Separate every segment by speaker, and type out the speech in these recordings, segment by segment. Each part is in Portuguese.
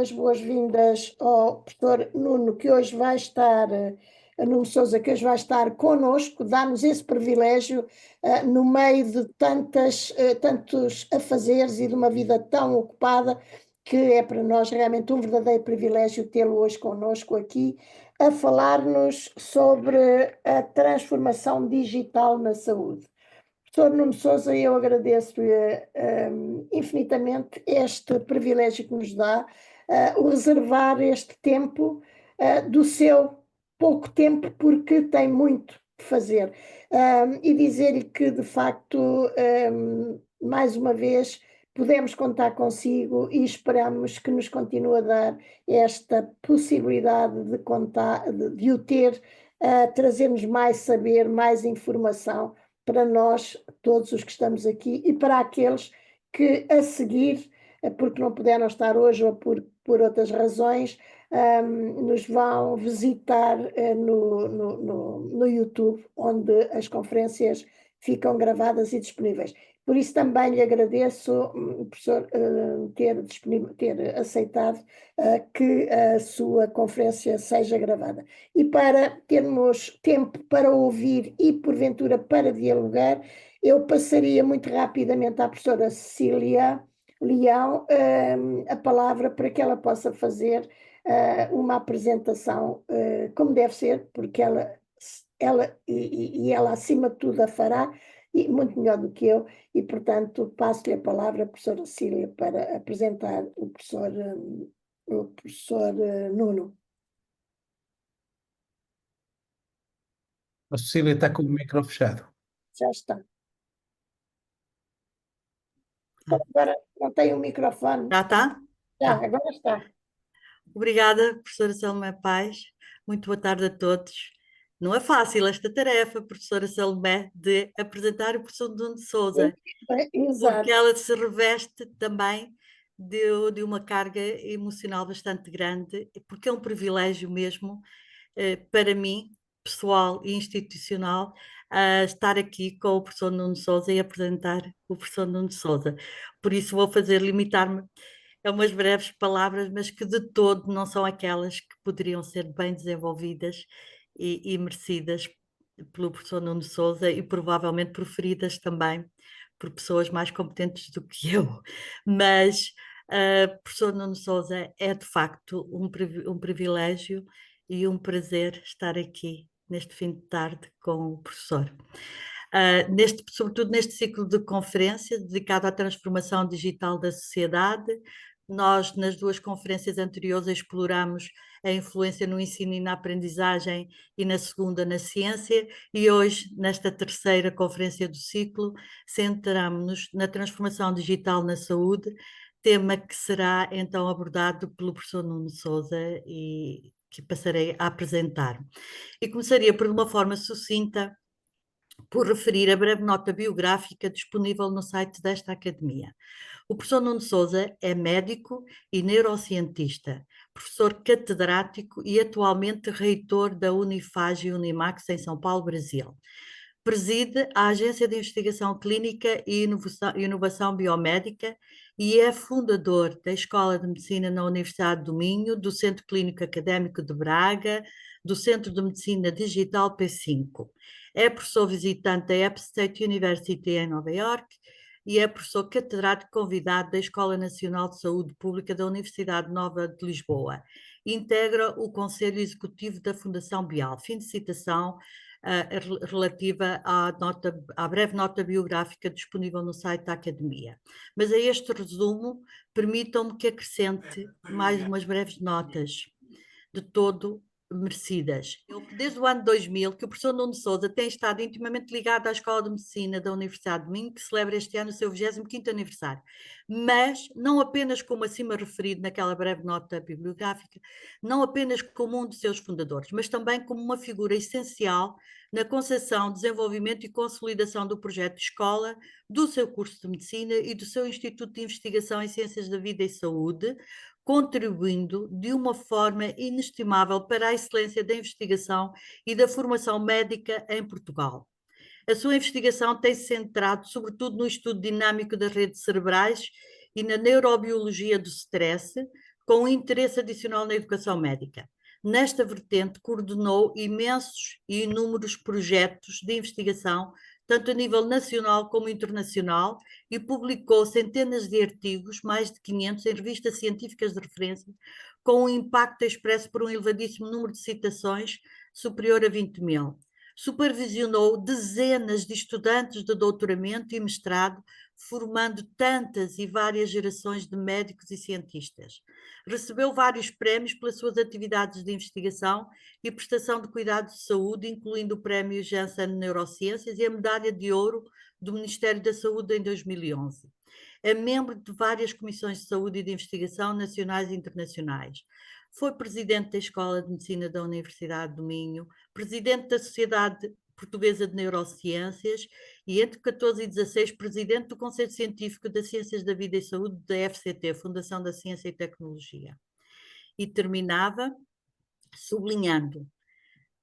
Speaker 1: as boas-vindas ao professor Nuno, que hoje vai estar, Nuno Sousa, que hoje vai estar connosco, dá-nos esse privilégio no meio de tantos afazeres e de uma vida tão ocupada, que é para nós realmente um verdadeiro privilégio tê-lo hoje connosco aqui, a falar-nos sobre a transformação digital na saúde. Professor Nuno Sousa, eu agradeço-lhe infinitamente este privilégio que nos dá, o reservar este tempo do seu pouco tempo, porque tem muito de fazer. E dizer-lhe que, de facto, mais uma vez, podemos contar consigo e esperamos que nos continue a dar esta possibilidade de contar, de o ter, trazer-nos mais saber, mais informação para nós, todos os que estamos aqui, e para aqueles que a seguir, porque não puderam estar hoje ou por outras razões, nos vão visitar no YouTube, onde as conferências ficam gravadas e disponíveis. Por isso também lhe agradeço, professor, ter aceitado que a sua conferência seja gravada. E para termos tempo para ouvir e, porventura, para dialogar, eu passaria muito rapidamente à professora Cecília Leão a palavra para que ela possa fazer uma apresentação como deve ser, porque ela acima de tudo a fará, e muito melhor do que eu, e portanto passo-lhe a palavra à professora Cecília para apresentar o professor Nuno.
Speaker 2: A Cecília está com o micro fechado.
Speaker 1: Já está. Agora não tem o microfone.
Speaker 3: Já está?
Speaker 1: Já, agora está.
Speaker 3: Obrigada, professora Salomé Paz. Muito boa tarde a todos. Não é fácil esta tarefa, professora Salomé, de apresentar o professor Nuno Sousa,
Speaker 1: Exato.
Speaker 3: porque ela se reveste também de uma carga emocional bastante grande, porque é um privilégio mesmo para mim, pessoal e institucional, estar aqui com o professor Nuno Sousa e apresentar o professor Nuno Sousa. Por isso vou limitar-me a umas breves palavras, mas que de todo não são aquelas que poderiam ser bem desenvolvidas e merecidas pelo professor Nuno Sousa e provavelmente proferidas também por pessoas mais competentes do que eu. Mas professor Nuno Sousa é de facto um privilégio e um prazer estar aqui neste fim de tarde com o professor. Sobretudo neste ciclo de conferência dedicado à transformação digital da sociedade. Nós, nas duas conferências anteriores, exploramos a influência no ensino e na aprendizagem e na segunda na ciência, e hoje, nesta terceira conferência do ciclo, centramos-nos na transformação digital na saúde, tema que será então abordado pelo professor Nuno Sousa e que passarei a apresentar. E começaria por uma forma sucinta por referir a breve nota biográfica disponível no site desta academia. O professor Nuno Sousa é médico e neurocientista, professor catedrático e atualmente reitor da Unifage e Unimax em São Paulo, Brasil. Preside a Agência de Investigação Clínica e Inovação Biomédica e é fundador da Escola de Medicina na Universidade do Minho, do Centro Clínico Académico de Braga, do Centro de Medicina Digital P5. É professor visitante da App State University em Nova York e é professor catedrático convidado da Escola Nacional de Saúde Pública da Universidade Nova de Lisboa. Integra o Conselho Executivo da Fundação Bial. Fim de citação relativa à breve nota biográfica disponível no site da Academia. Mas a este resumo, permitam-me que acrescente mais umas breves notas, de todo merecidas. Desde o ano 2000 que o professor Nuno Sousa tem estado intimamente ligado à Escola de Medicina da Universidade de Minho, que celebra este ano o seu 25º aniversário, mas não apenas como acima referido naquela breve nota bibliográfica, não apenas como um de seus fundadores, mas também como uma figura essencial na concepção, desenvolvimento e consolidação do projeto de escola, do seu curso de Medicina e do seu Instituto de Investigação em Ciências da Vida e Saúde, contribuindo de uma forma inestimável para a excelência da investigação e da formação médica em Portugal. A sua investigação tem-se centrado sobretudo no estudo dinâmico das redes cerebrais e na neurobiologia do stress, com um interesse adicional na educação médica. Nesta vertente, coordenou imensos e inúmeros projetos de investigação, tanto a nível nacional como internacional, e publicou centenas de artigos, mais de 500, em revistas científicas de referência, com um impacto expresso por um elevadíssimo número de citações, superior a 20.000. Supervisionou dezenas de estudantes de doutoramento e mestrado, formando tantas e várias gerações de médicos e cientistas. Recebeu vários prémios pelas suas atividades de investigação e prestação de cuidados de saúde, incluindo o Prémio Janssen Neurociências e a Medalha de Ouro do Ministério da Saúde em 2011. É membro de várias comissões de saúde e de investigação nacionais e internacionais. Foi presidente da Escola de Medicina da Universidade do Minho, presidente da Sociedade Portuguesa de Neurociências e, entre 14 e 16, presidente do Conselho Científico das Ciências da Vida e Saúde da FCT, Fundação da Ciência e Tecnologia. E terminava sublinhando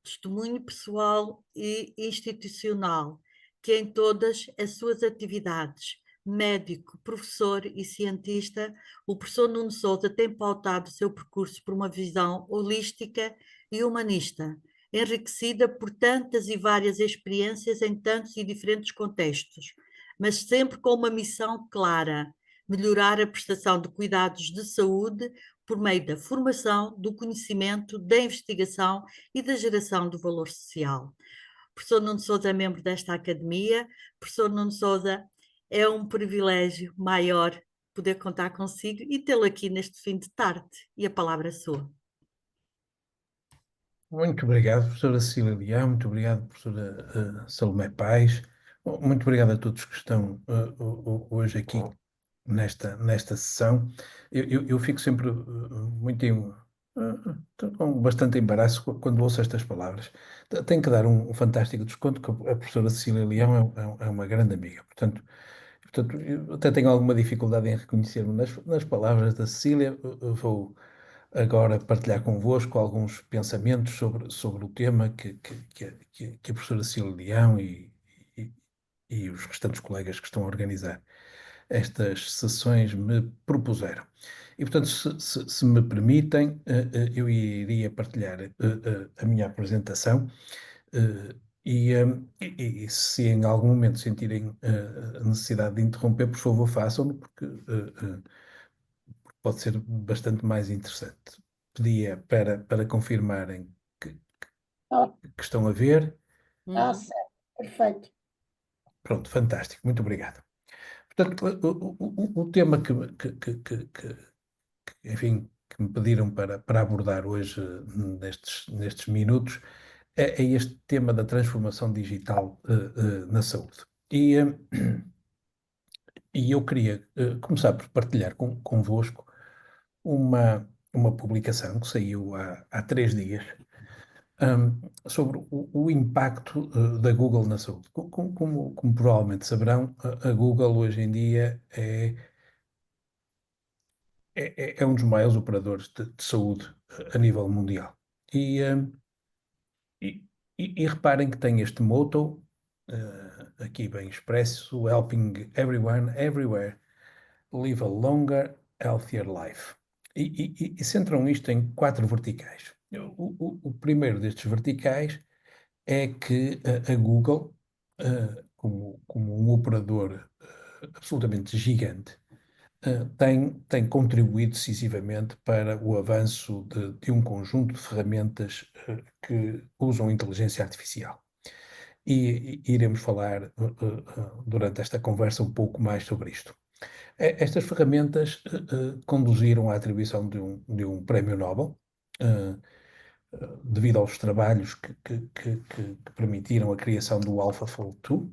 Speaker 3: testemunho pessoal e institucional, que em todas as suas atividades, médico, professor e cientista, o professor Nuno Sousa tem pautado o seu percurso por uma visão holística e humanista, enriquecida por tantas e várias experiências em tantos e diferentes contextos, mas sempre com uma missão clara: melhorar a prestação de cuidados de saúde por meio da formação, do conhecimento, da investigação e da geração do valor social. O professor Nuno Sousa é membro desta academia. Professor Nuno Sousa, é um privilégio maior poder contar consigo e tê-lo aqui neste fim de tarde. E a palavra é sua.
Speaker 2: Muito obrigado, professora Cecília Leão, muito obrigado, professora Salomé Pais, muito obrigado a todos que estão hoje aqui nesta sessão. Eu fico sempre com bastante embaraço quando ouço estas palavras. Tenho que dar um fantástico desconto, que a professora Cecília Leão é uma grande amiga. Portanto, eu até tenho alguma dificuldade em reconhecer-me nas palavras da Cecília. Eu vou agora partilhar convosco alguns pensamentos sobre o tema que a professora Cecília Leão e os restantes colegas que estão a organizar estas sessões me propuseram. E, portanto, se me permitem, eu iria partilhar a minha apresentação e se em algum momento sentirem a necessidade de interromper, por favor, façam-no, porque pode ser bastante mais interessante. Pedia para confirmarem que
Speaker 1: Ah,
Speaker 2: estão a ver.
Speaker 1: certo, perfeito.
Speaker 2: Pronto, fantástico, muito obrigado. Portanto, o tema enfim, que me pediram para abordar hoje, nestes minutos, é este tema da transformação digital na saúde. E eu queria começar por partilhar convosco uma publicação que saiu há 3 dias, sobre o impacto da Google na saúde. Como provavelmente saberão, a Google hoje em dia é um dos maiores operadores de saúde a nível mundial. E, reparem que tem este motto, aqui bem expresso: Helping everyone, everywhere, live a longer, healthier life. E centram isto em 4 verticais. O primeiro destes verticais é que a Google, como um operador absolutamente gigante, tem contribuído decisivamente para o avanço de um conjunto de ferramentas que usam inteligência artificial. E iremos falar durante esta conversa um pouco mais sobre isto. Estas ferramentas conduziram à atribuição de um prémio Nobel, devido aos trabalhos que permitiram a criação do AlphaFold 2.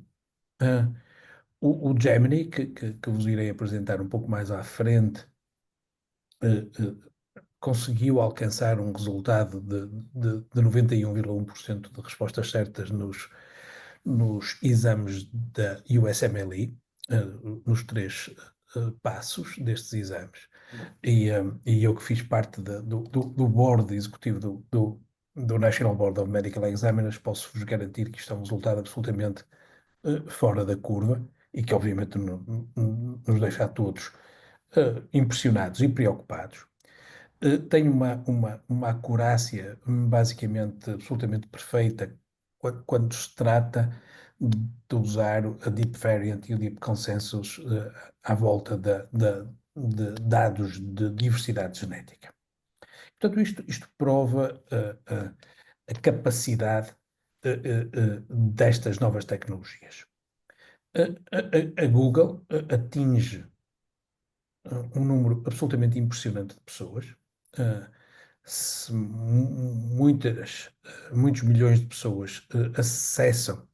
Speaker 2: O Gemini, que vos irei apresentar um pouco mais à frente, conseguiu alcançar um resultado de 91,1% de respostas certas nos exames da USMLE, nos 3 passos destes exames. E eu, que fiz parte do board executivo do National Board of Medical Examiners, posso-vos garantir que isto é um resultado absolutamente fora da curva e que obviamente nos deixa a todos impressionados e preocupados. tem uma acurácia basicamente absolutamente perfeita quando se trata de usar a Deep Variant e o Deep Consensus à volta de dados de diversidade genética. Portanto, isto prova a capacidade destas novas tecnologias. A Google atinge um número absolutamente impressionante de pessoas. Uh, muitos milhões de pessoas acessam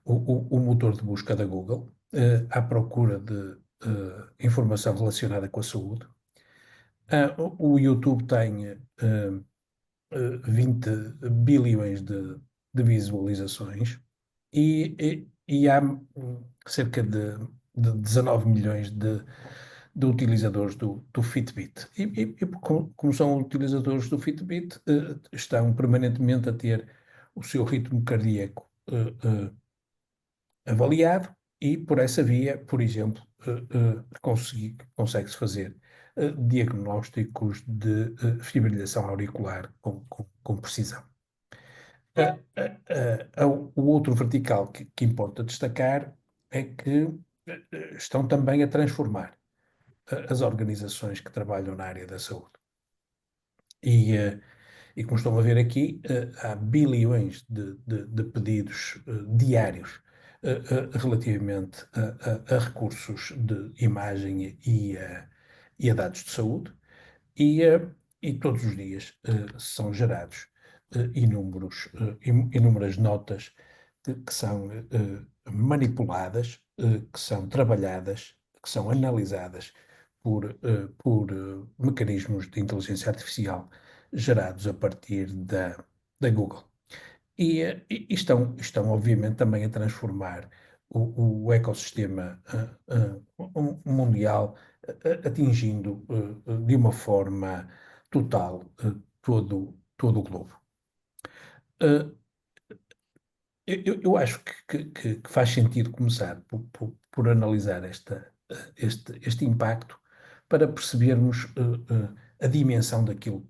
Speaker 2: o motor de busca da Google à procura de informação relacionada com a saúde. O YouTube tem 20 bilhões de visualizações e há cerca de 19 milhões de utilizadores do Fitbit. E como são utilizadores do Fitbit, estão permanentemente a ter o seu ritmo cardíaco avaliado e, por essa via, por exemplo, consegue-se fazer diagnósticos de fibrilação auricular com precisão. O outro vertical que importa destacar é que estão também a transformar as organizações que trabalham na área da saúde. E como estão a ver aqui, há bilhões de pedidos diários relativamente a recursos de imagem e a dados de saúde, e todos os dias são gerados inúmeras notas que são manipuladas, que são trabalhadas, que são analisadas por mecanismos de inteligência artificial gerados a partir da Google. E estão, obviamente, também a transformar o ecossistema mundial, atingindo de uma forma total todo o globo. Eu acho que faz sentido começar por analisar este impacto para percebermos a dimensão daquilo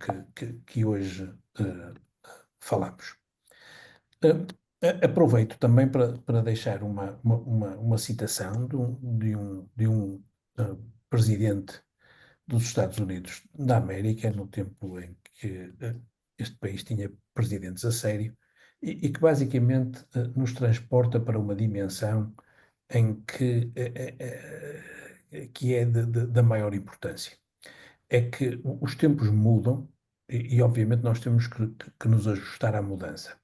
Speaker 2: que hoje falamos. Aproveito também para deixar uma citação de um presidente dos Estados Unidos da América, no tempo em que este país tinha presidentes a sério, e que basicamente nos transporta para uma dimensão em que é da maior importância. É que os tempos mudam e obviamente nós temos que nos ajustar à mudança.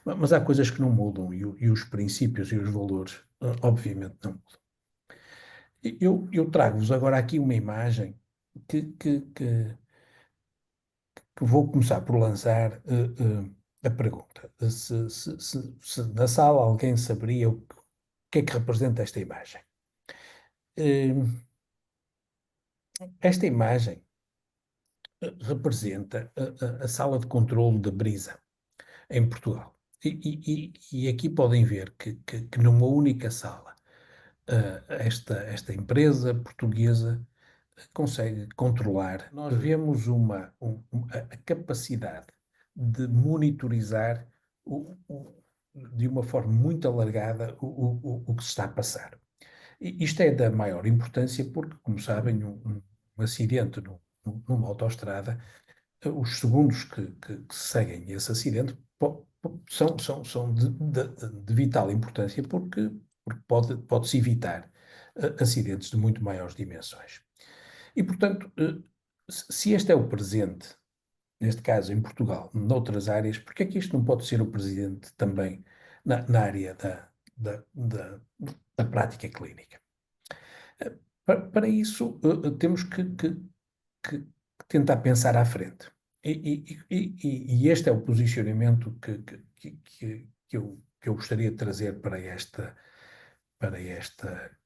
Speaker 2: Mas há coisas que não mudam e os princípios e os valores, obviamente, não mudam. Eu trago-vos agora aqui uma imagem que vou começar por lançar a pergunta. Se na sala alguém saberia o que é que representa esta imagem. Esta imagem representa a sala de controle da Brisa, em Portugal. E aqui podem ver que numa única sala esta empresa portuguesa consegue controlar. Nós vemos a capacidade de monitorizar de uma forma muito alargada o que se está a passar. Isto é da maior importância porque, como sabem, um acidente numa autoestrada, os segundos que seguem esse acidente são de vital importância porque pode-se evitar acidentes de muito maiores dimensões. E, portanto, se este é o presente, neste caso em Portugal, noutras áreas, porque é que isto não pode ser o presente também na área da prática clínica? Para isso, temos que tentar pensar à frente. E este é o posicionamento que eu gostaria de trazer para esta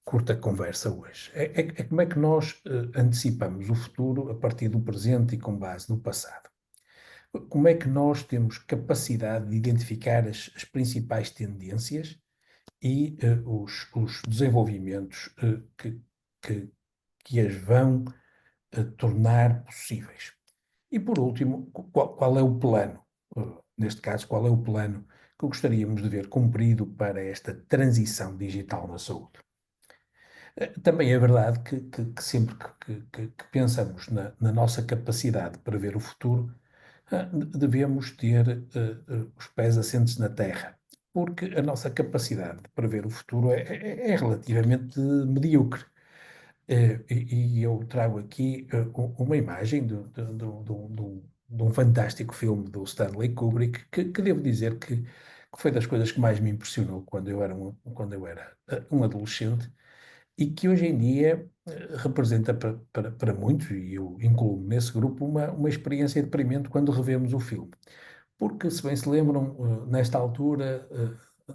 Speaker 2: curta conversa hoje. É como é que nós antecipamos o futuro a partir do presente e com base no passado. Como é que nós temos capacidade de identificar as principais tendências e os desenvolvimentos que as vão tornar possíveis. E por último, qual é o plano? Neste caso, qual é o plano que gostaríamos de ver cumprido para esta transição digital na saúde? Também é verdade que sempre que pensamos na nossa capacidade de prever o futuro, devemos ter os pés assentes na terra, porque a nossa capacidade de prever o futuro é relativamente medíocre. E eu trago aqui uma imagem de um fantástico filme do Stanley Kubrick, que devo dizer que foi das coisas que mais me impressionou quando eu era um adolescente, e que hoje em dia representa para muitos, e eu incluo nesse grupo, uma experiência deprimente quando revemos o filme. Porque, se bem se lembram, nesta altura,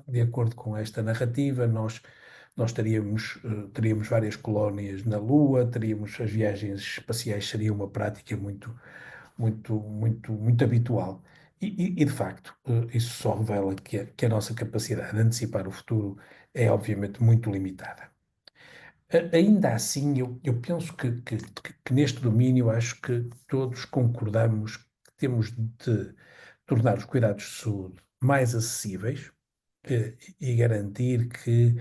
Speaker 2: de acordo com esta narrativa, nós teríamos várias colónias na Lua, teríamos as viagens espaciais, seria uma prática muito habitual. De facto, isso só revela que a nossa capacidade de antecipar o futuro é obviamente muito limitada. Ainda assim, eu penso que neste domínio acho que todos concordamos que temos de tornar os cuidados de saúde mais acessíveis, e garantir que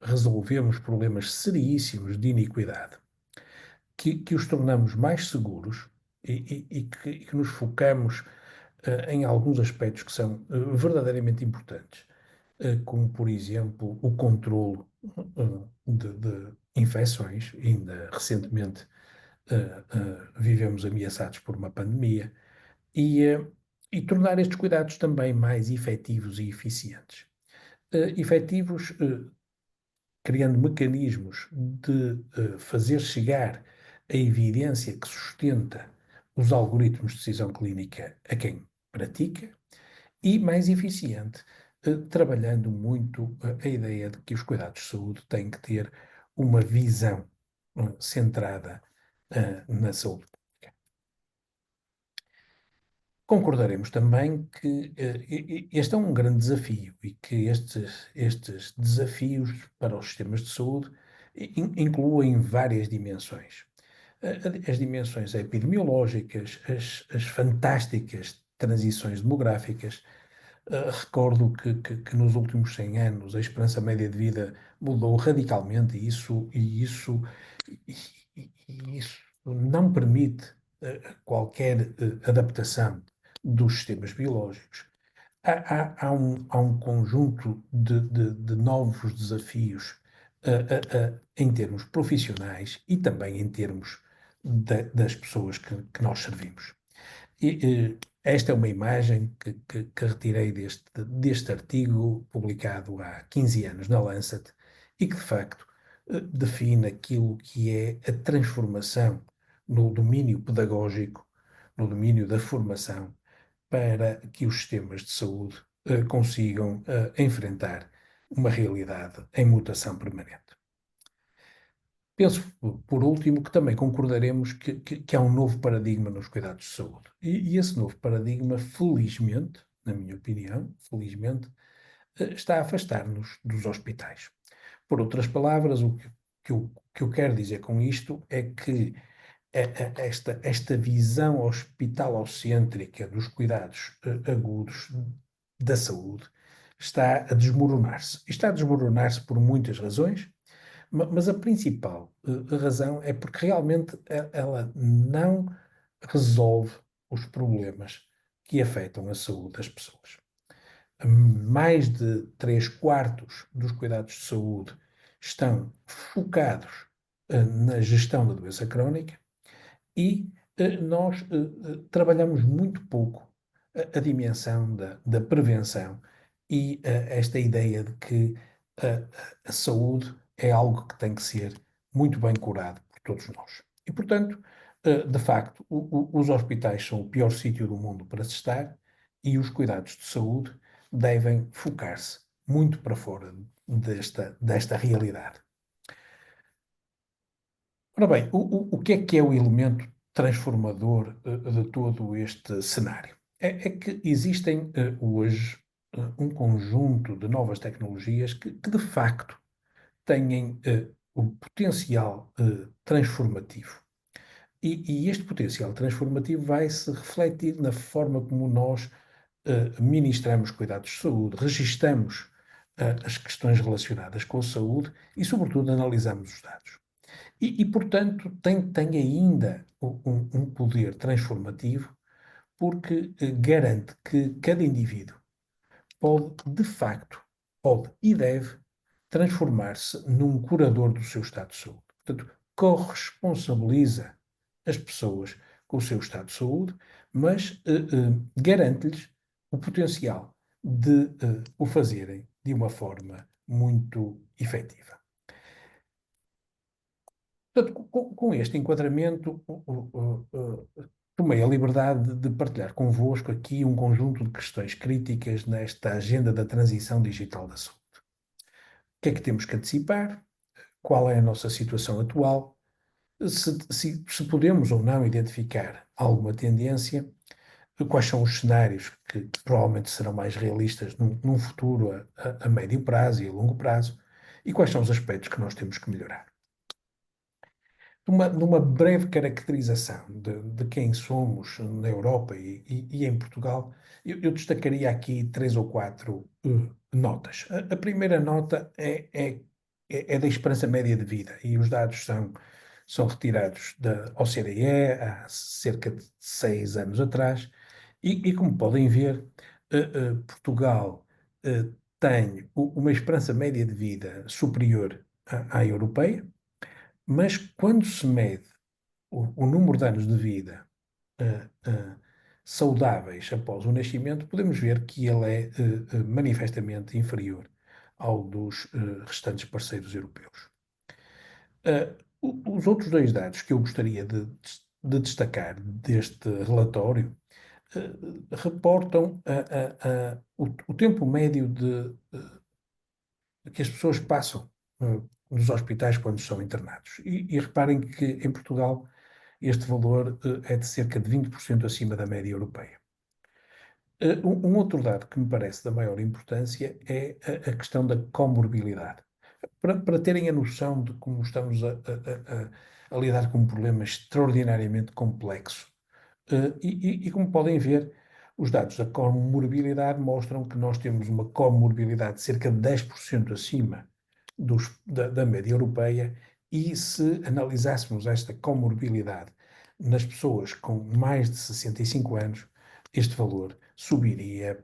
Speaker 2: resolvemos problemas seríssimos de iniquidade, que os tornamos mais seguros e que nos focamos em alguns aspectos que são verdadeiramente importantes, como, por exemplo, o controlo de infecções. Ainda recentemente vivemos ameaçados por uma pandemia, e tornar estes cuidados também mais efetivos e eficientes. Efetivos, criando mecanismos de fazer chegar a evidência que sustenta os algoritmos de decisão clínica a quem pratica, e mais eficiente, trabalhando muito a ideia de que os cuidados de saúde têm que ter uma visão centrada na saúde. Concordaremos também que este é um grande desafio e que estes desafios para os sistemas de saúde incluem várias dimensões. As dimensões epidemiológicas, as fantásticas transições demográficas. Recordo que nos últimos 100 anos a esperança média de vida mudou radicalmente, e isso não permite qualquer adaptação dos sistemas biológicos. Há um conjunto de novos desafios em termos profissionais e também em termos das pessoas que nós servimos. Esta é uma imagem que retirei deste artigo publicado há 15 anos na Lancet, e que de facto define aquilo que é a transformação no domínio pedagógico, no domínio da formação, para que os sistemas de saúde consigam enfrentar uma realidade em mutação permanente. Penso, por último, que também concordaremos que há um novo paradigma nos cuidados de saúde. E esse novo paradigma, felizmente, na minha opinião, felizmente, está a afastar-nos dos hospitais. Por outras palavras, o que eu quero dizer com isto é que esta visão hospitalocêntrica dos cuidados agudos da saúde está a desmoronar-se. E está a desmoronar-se por muitas razões, mas a principal razão é porque realmente ela não resolve os problemas que afetam a saúde das pessoas. Mais de 3/4 dos cuidados de saúde estão focados na gestão da doença crónica, e nós trabalhamos muito pouco a dimensão da prevenção e esta ideia de que a saúde é algo que tem que ser muito bem curado por todos nós. E, portanto, de facto, os hospitais são o pior sítio do mundo para se estar, e os cuidados de saúde devem focar-se muito para fora desta realidade. Ora bem, o que é o elemento transformador de todo este cenário? É que existem hoje um conjunto de novas tecnologias que de facto têm o potencial transformativo. E este potencial transformativo vai se refletir na forma como nós ministramos cuidados de saúde, registamos as questões relacionadas com a saúde e, sobretudo, analisamos os dados. Portanto, tem ainda um poder transformativo porque garante que cada indivíduo pode, de facto, pode e deve transformar-se num curador do seu estado de saúde. Portanto, corresponsabiliza as pessoas com o seu estado de saúde, mas garante-lhes o potencial de o fazerem de uma forma muito efetiva. Portanto, com este enquadramento, tomei a liberdade de partilhar convosco aqui um conjunto de questões críticas nesta agenda da transição digital da saúde. O que é que temos que antecipar? Qual é a nossa situação atual? Se podemos ou não identificar alguma tendência, quais são os cenários que provavelmente serão mais realistas num futuro a médio prazo e a longo prazo, e quais são os aspectos que nós temos que melhorar. Numa breve caracterização de quem somos na Europa e em Portugal, eu destacaria aqui 3 ou 4 notas. A primeira nota é da esperança média de vida, e os dados são retirados da OCDE há cerca de 6 anos atrás, e como podem ver, Portugal tem uma esperança média de vida superior à europeia, mas quando se mede o número de anos de vida saudáveis após o nascimento, podemos ver que ele é manifestamente inferior ao dos restantes parceiros europeus. Os outros 2 dados que eu gostaria de destacar deste relatório reportam o tempo médio que as pessoas passam nos hospitais quando são internados. E reparem que em Portugal este valor é de cerca de 20% acima da média europeia. Um outro dado que me parece da maior importância é a questão da comorbilidade. Para terem a noção de como estamos a lidar com um problema extraordinariamente complexo. E como podem ver, os dados da comorbilidade mostram que nós temos uma comorbilidade de cerca de 10% acima da média europeia, e se analisássemos esta comorbilidade nas pessoas com mais de 65 anos, este valor subiria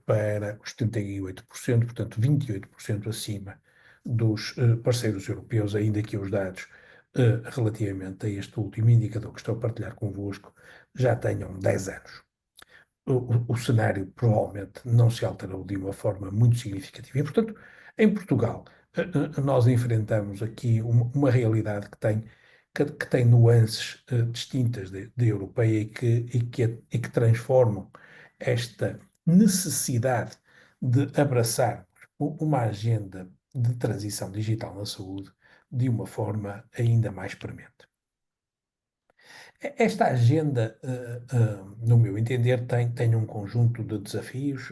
Speaker 2: para os 78%, portanto 28% acima dos parceiros europeus, ainda que os dados relativamente a este último indicador que estou a partilhar convosco já tenham 10 anos. O cenário provavelmente não se alterou de uma forma muito significativa. E, portanto, em Portugal, nós enfrentamos aqui uma realidade que tem nuances distintas da europeia e que transformam esta necessidade de abraçar uma agenda de transição digital na saúde de uma forma ainda mais premente. Esta agenda, no meu entender, tem um conjunto de desafios.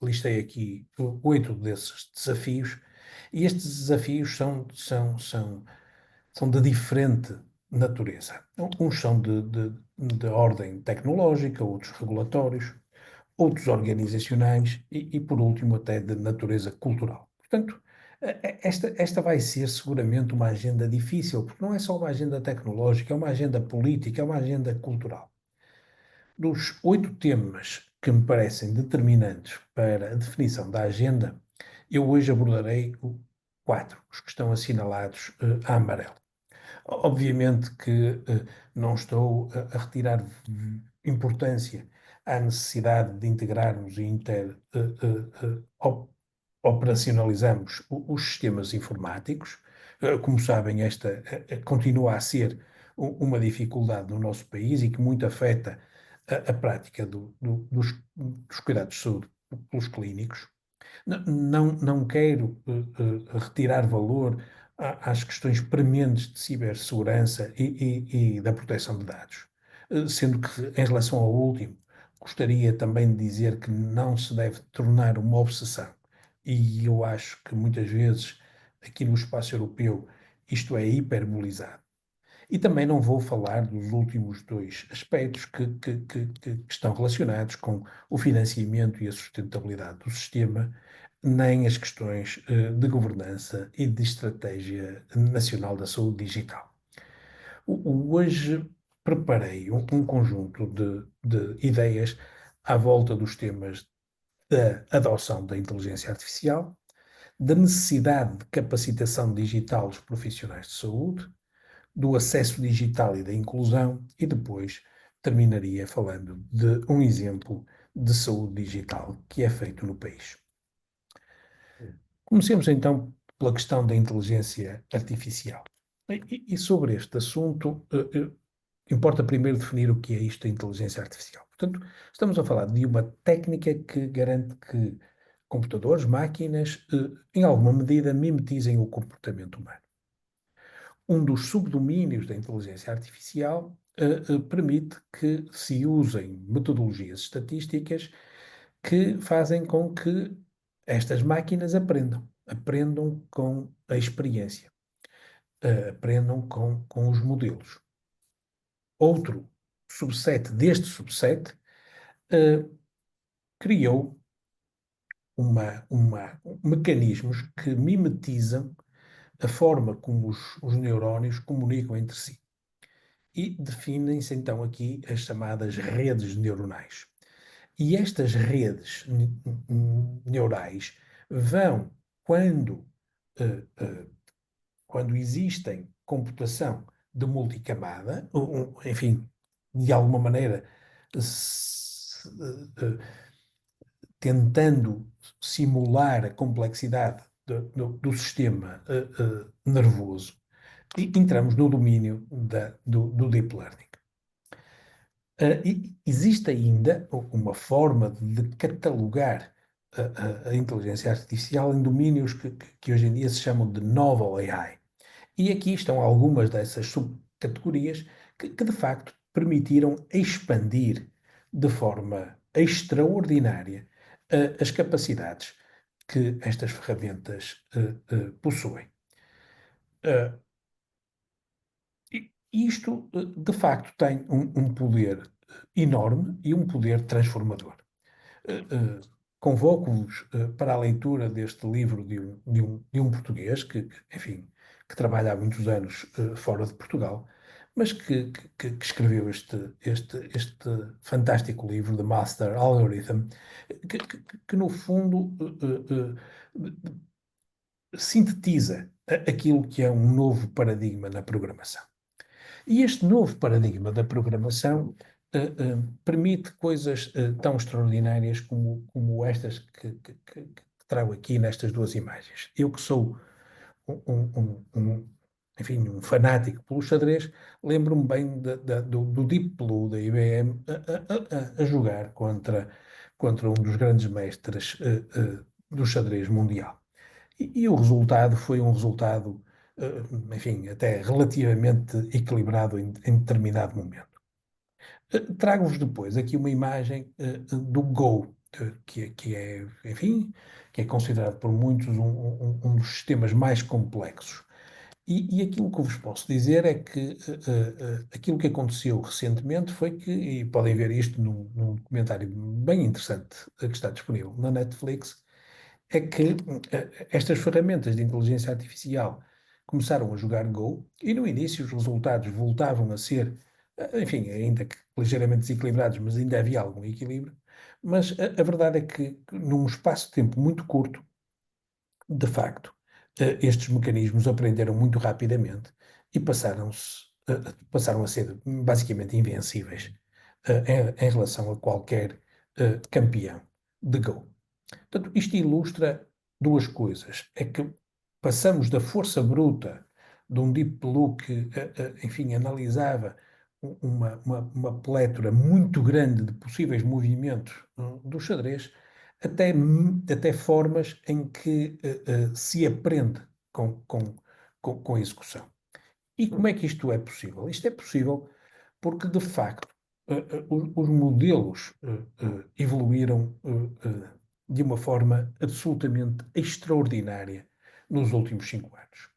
Speaker 2: Listei aqui 8 desses desafios, e estes desafios são de diferente natureza. Uns são de ordem tecnológica, outros regulatórios, outros organizacionais e, por último, até de natureza cultural. Portanto, esta vai ser seguramente uma agenda difícil, porque não é só uma agenda tecnológica, é uma agenda política, é uma agenda cultural. Dos 8 temas que me parecem determinantes para a definição da agenda, eu hoje abordarei 4, os que estão assinalados a amarelo. Obviamente que não estou a retirar importância à necessidade de integrarmos e operacionalizamos os sistemas informáticos. Como sabem, esta continua a ser uma dificuldade no nosso país e que muito afeta a prática dos cuidados de saúde pelos clínicos. Não quero retirar valor às questões prementes de cibersegurança e da proteção de dados. Sendo que, em relação ao último, gostaria também de dizer que não se deve tornar uma obsessão. E eu acho que muitas vezes aqui no espaço europeu isto é hiperbolizado. E também não vou falar dos últimos dois aspectos que estão relacionados com o financiamento e a sustentabilidade do sistema, nem as questões de governança e de estratégia nacional da saúde digital. Hoje preparei um conjunto de ideias à volta dos temas da adoção da inteligência artificial, da necessidade de capacitação digital dos profissionais de saúde, do acesso digital e da inclusão, e depois terminaria falando de um exemplo de saúde digital que é feito no país. Comecemos então pela questão da inteligência artificial. E sobre este assunto, importa primeiro definir o que é isto da inteligência artificial. Portanto, estamos a falar de uma técnica que garante que computadores, máquinas, em alguma medida mimetizem o comportamento humano. Um dos subdomínios da inteligência artificial permite que se usem metodologias estatísticas que fazem com que estas máquinas aprendam com a experiência, aprendam com os modelos. Outro subset deste subset criou mecanismos que mimetizam a forma como os neurónios comunicam entre si. E definem-se então aqui as chamadas redes neuronais. E estas redes neurais vão, quando existem computação de multicamada, enfim, de alguma maneira, tentando simular a complexidade do sistema nervoso, e entramos no domínio do deep learning. Existe ainda uma forma de catalogar a inteligência artificial em domínios que hoje em dia se chamam de novel AI. E aqui estão algumas dessas subcategorias que de facto permitiram expandir de forma extraordinária as capacidades que estas ferramentas possuem. Isto, de facto, tem um poder enorme e um poder transformador. Convoco-vos para a leitura deste livro de um português enfim, que trabalha há muitos anos fora de Portugal, mas que escreveu este fantástico livro, The Master Algorithm, que no fundo sintetiza aquilo que é um novo paradigma na programação. E este novo paradigma da programação permite coisas tão extraordinárias como estas que trago aqui nestas duas imagens. Eu que sou enfim, um fanático pelo xadrez, lembro-me bem do Deep Blue da IBM a jogar contra um dos grandes mestres do xadrez mundial. E o resultado foi um resultado, enfim, até relativamente equilibrado em determinado momento. Trago-vos depois aqui uma imagem do Go, que é, enfim, que é considerado por muitos um dos sistemas mais complexos. E aquilo que eu vos posso dizer é que aquilo que aconteceu recentemente foi que, e podem ver isto num documentário bem interessante que está disponível na Netflix, é que estas ferramentas de inteligência artificial começaram a jogar Go e no início os resultados voltavam a ser, enfim, ainda que ligeiramente desequilibrados, mas ainda havia algum equilíbrio. Mas a verdade é que num espaço de tempo muito curto, de facto, estes mecanismos aprenderam muito rapidamente e passaram a ser basicamente invencíveis em relação a qualquer campeão de Go. Portanto, isto ilustra duas coisas. É que passamos da força bruta de um Deep Blue que, enfim, analisava uma plétora muito grande de possíveis movimentos do xadrez, até formas em que se aprende com a execução. E como é que isto é possível? Isto é possível porque, de facto, os modelos evoluíram de uma forma absolutamente extraordinária nos últimos 5 anos.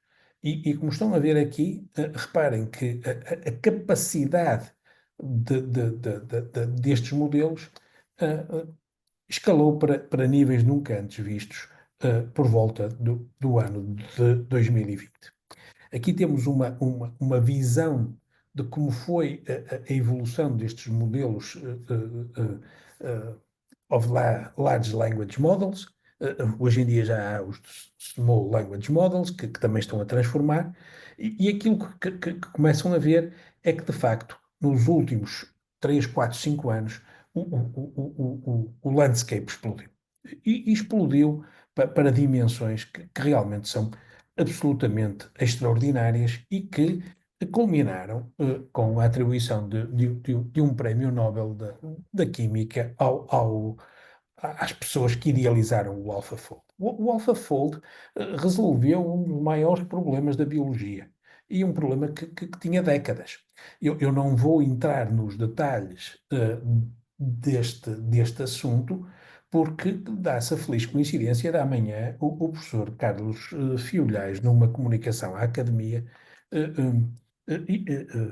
Speaker 2: E como estão a ver aqui, reparem que a capacidade destes modelos escalou para níveis nunca antes vistos por volta do ano de 2020. Aqui temos uma visão de como foi a evolução destes modelos of Large Language Models. Hoje em dia já há os Small Language Models que também estão a transformar, e aquilo que começam a ver é que, de facto, nos últimos 3, 4, 5 anos, o landscape explodiu. E explodiu para dimensões que realmente são absolutamente extraordinárias e que culminaram com a atribuição de um prémio Nobel da Química às pessoas que idealizaram o AlphaFold. O AlphaFold resolveu um dos maiores problemas da biologia, e um problema que tinha décadas. Eu não vou entrar nos detalhes deste assunto, porque dá-se a feliz coincidência de amanhã o professor Carlos Fiolhais, numa comunicação à academia,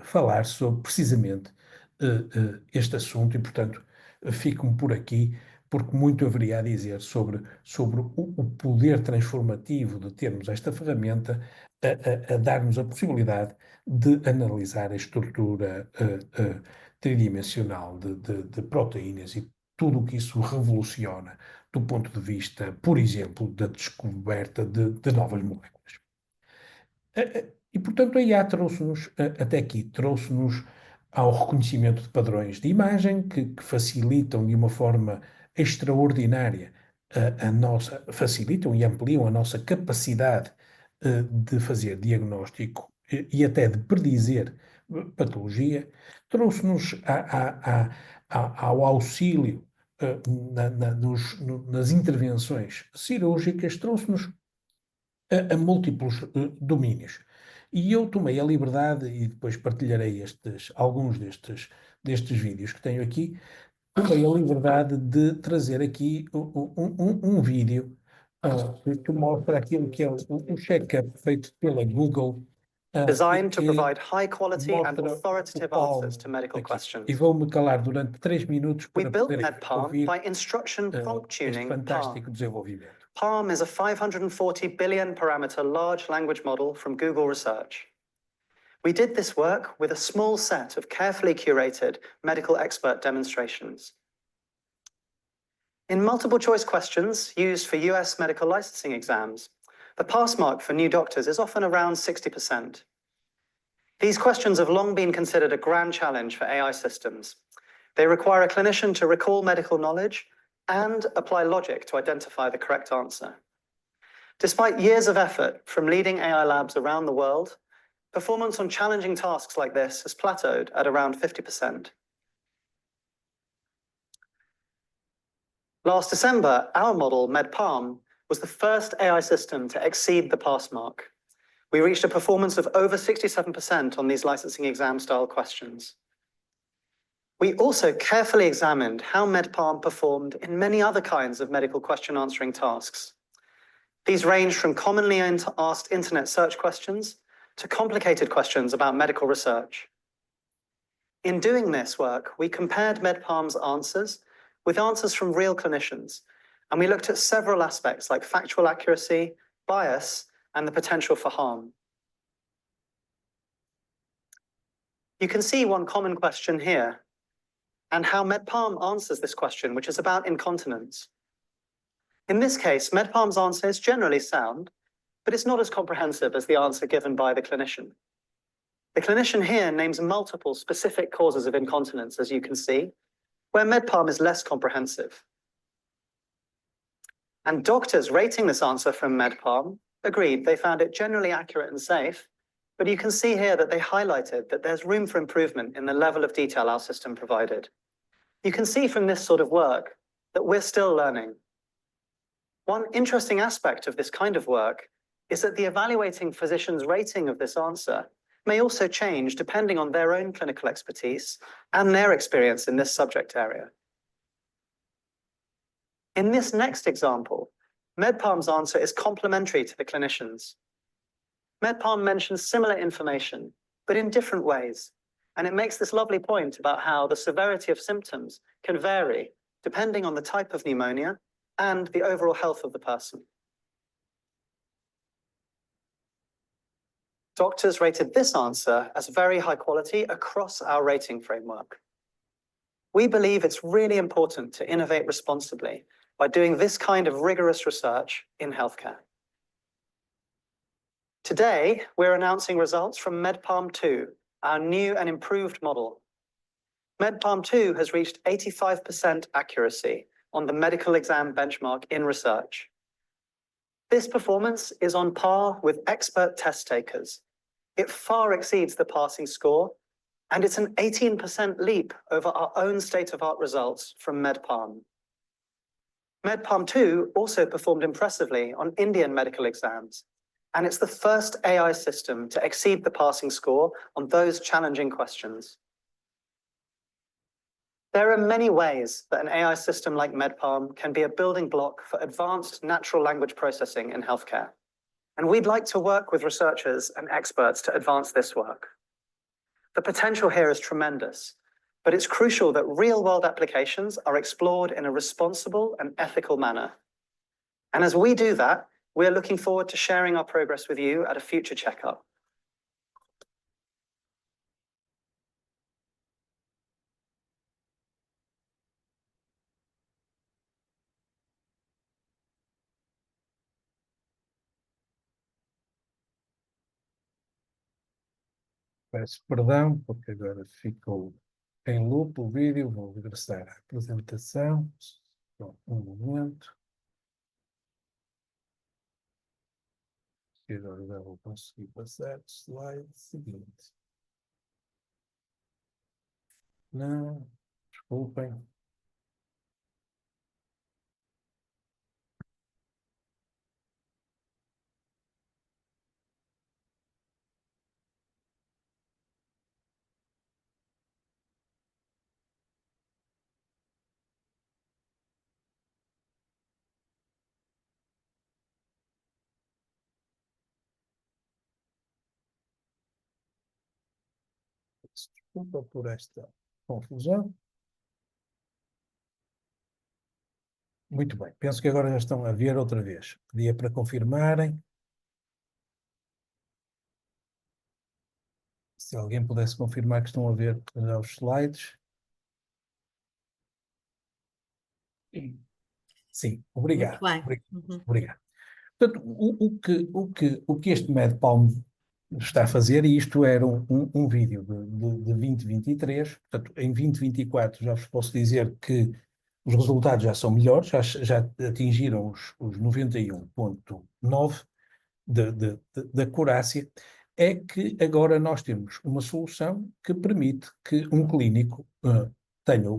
Speaker 2: falar sobre precisamente este assunto, e, portanto, fico-me por aqui, porque muito haveria a dizer sobre o poder transformativo de termos esta ferramenta a dar-nos a possibilidade de analisar a estrutura tridimensional de proteínas e tudo o que isso revoluciona do ponto de vista, por exemplo, da descoberta de novas moléculas. E, portanto, a IA trouxe-nos até aqui, trouxe-nos ao reconhecimento de padrões de imagem que facilitam de uma forma extraordinária facilitam e ampliam a nossa capacidade de fazer diagnóstico e até de predizer patologia. Trouxe-nos ao auxílio nas intervenções cirúrgicas, trouxe-nos a múltiplos domínios. E eu tomei a liberdade, e depois partilharei alguns destes vídeos que tenho aqui, tomei a liberdade de trazer aqui um vídeo que mostra aquilo que é um check-up feito pela Google,
Speaker 4: designed to provide high quality and authoritative answers to medical
Speaker 2: aqui.
Speaker 4: questions.
Speaker 2: E vou-me calar durante 3 minutos
Speaker 4: We
Speaker 2: para
Speaker 4: built
Speaker 2: poderem
Speaker 4: MedPalm
Speaker 2: ouvir
Speaker 4: by instruction prompt
Speaker 2: este
Speaker 4: tuning
Speaker 2: fantástico
Speaker 4: PALM.
Speaker 2: desenvolvimento.
Speaker 4: PALM is a 540 billion parameter large language model from Google Research. We did this work with a small set of carefully curated medical expert demonstrations. In multiple choice questions used for US medical licensing exams, the pass mark for new doctors is often around 60%. These questions have long been considered a grand challenge for AI systems. They require a clinician to recall medical knowledge and apply logic to identify the correct answer. Despite years of effort from leading AI labs around the world, performance on challenging tasks like this has plateaued at around 50%. Last December, our model, MedPalm, was the first AI system to exceed the pass mark. We reached a performance of over 67% on these licensing exam-style questions. We also carefully examined how MedPalm performed in many other kinds of medical question answering tasks. These range from commonly asked internet search questions to complicated questions about medical research. In doing this work, we compared MedPalm's answers with answers from real clinicians, and we looked at several aspects like factual accuracy, bias, and the potential for harm. You can see one common question here, and how MedPalm answers this question, which is about incontinence. In this case, MedPalm's answer is generally sound, but it's not as comprehensive as the answer given by the clinician. The clinician here names multiple specific causes of incontinence, as you can see, where MedPalm is less comprehensive. And doctors rating this answer from MedPalm agreed they found it generally accurate and safe, but you can see here that they highlighted that there's room for improvement in the level of detail our system provided. You can see from this sort of work that we're still learning. One interesting aspect of this kind of work is that the evaluating physician's rating of this answer may also change depending on their own clinical expertise and their experience in this subject area. In this next example, MedPalm's answer is complementary to the clinicians. MedPalm mentions similar information, but in different ways. And it makes this lovely point about how the severity of symptoms can vary depending on the type of pneumonia and the overall health of the person. Doctors rated this answer as very high quality across our rating framework. We believe it's really important to innovate responsibly by doing this kind of rigorous research in healthcare. Today, we're announcing results from MedPalm 2, our new and improved model. MedPalm 2 has reached 85% accuracy on the medical exam benchmark in research. This performance is on par with expert test takers. It far exceeds the passing score, and it's an 18% leap over our own state-of-art results from MedPalm. MedPalm 2 also performed impressively on Indian medical exams, and it's the first AI system to exceed the passing score on those challenging questions. There are many ways that an AI system like MedPalm can be a building block for advanced natural language processing in healthcare. And we'd like to work with researchers and experts to advance this work. The potential here is tremendous, but it's crucial that real-world applications are explored in a responsible and ethical manner. And as we do that, we're looking forward to sharing our progress with you at a future checkup.
Speaker 2: Peço perdão, porque agora ficou em loop o vídeo. Vou regressar à apresentação. Só um momento. E agora já vou conseguir passar o slide seguinte. Não, desculpem. Desculpa por esta confusão. Muito bem, penso que agora já estão a ver outra vez. Pedia para confirmarem. Se alguém pudesse confirmar que estão a ver já os slides. Sim, obrigado.
Speaker 3: Muito bem.
Speaker 2: Obrigado. Portanto, o que este MedPalm está a fazer, e isto era um vídeo de 2023, portanto, em 2024 já vos posso dizer que os resultados já são melhores, já atingiram os 91,9% de acurácia, é que agora nós temos uma solução que permite que um clínico tenha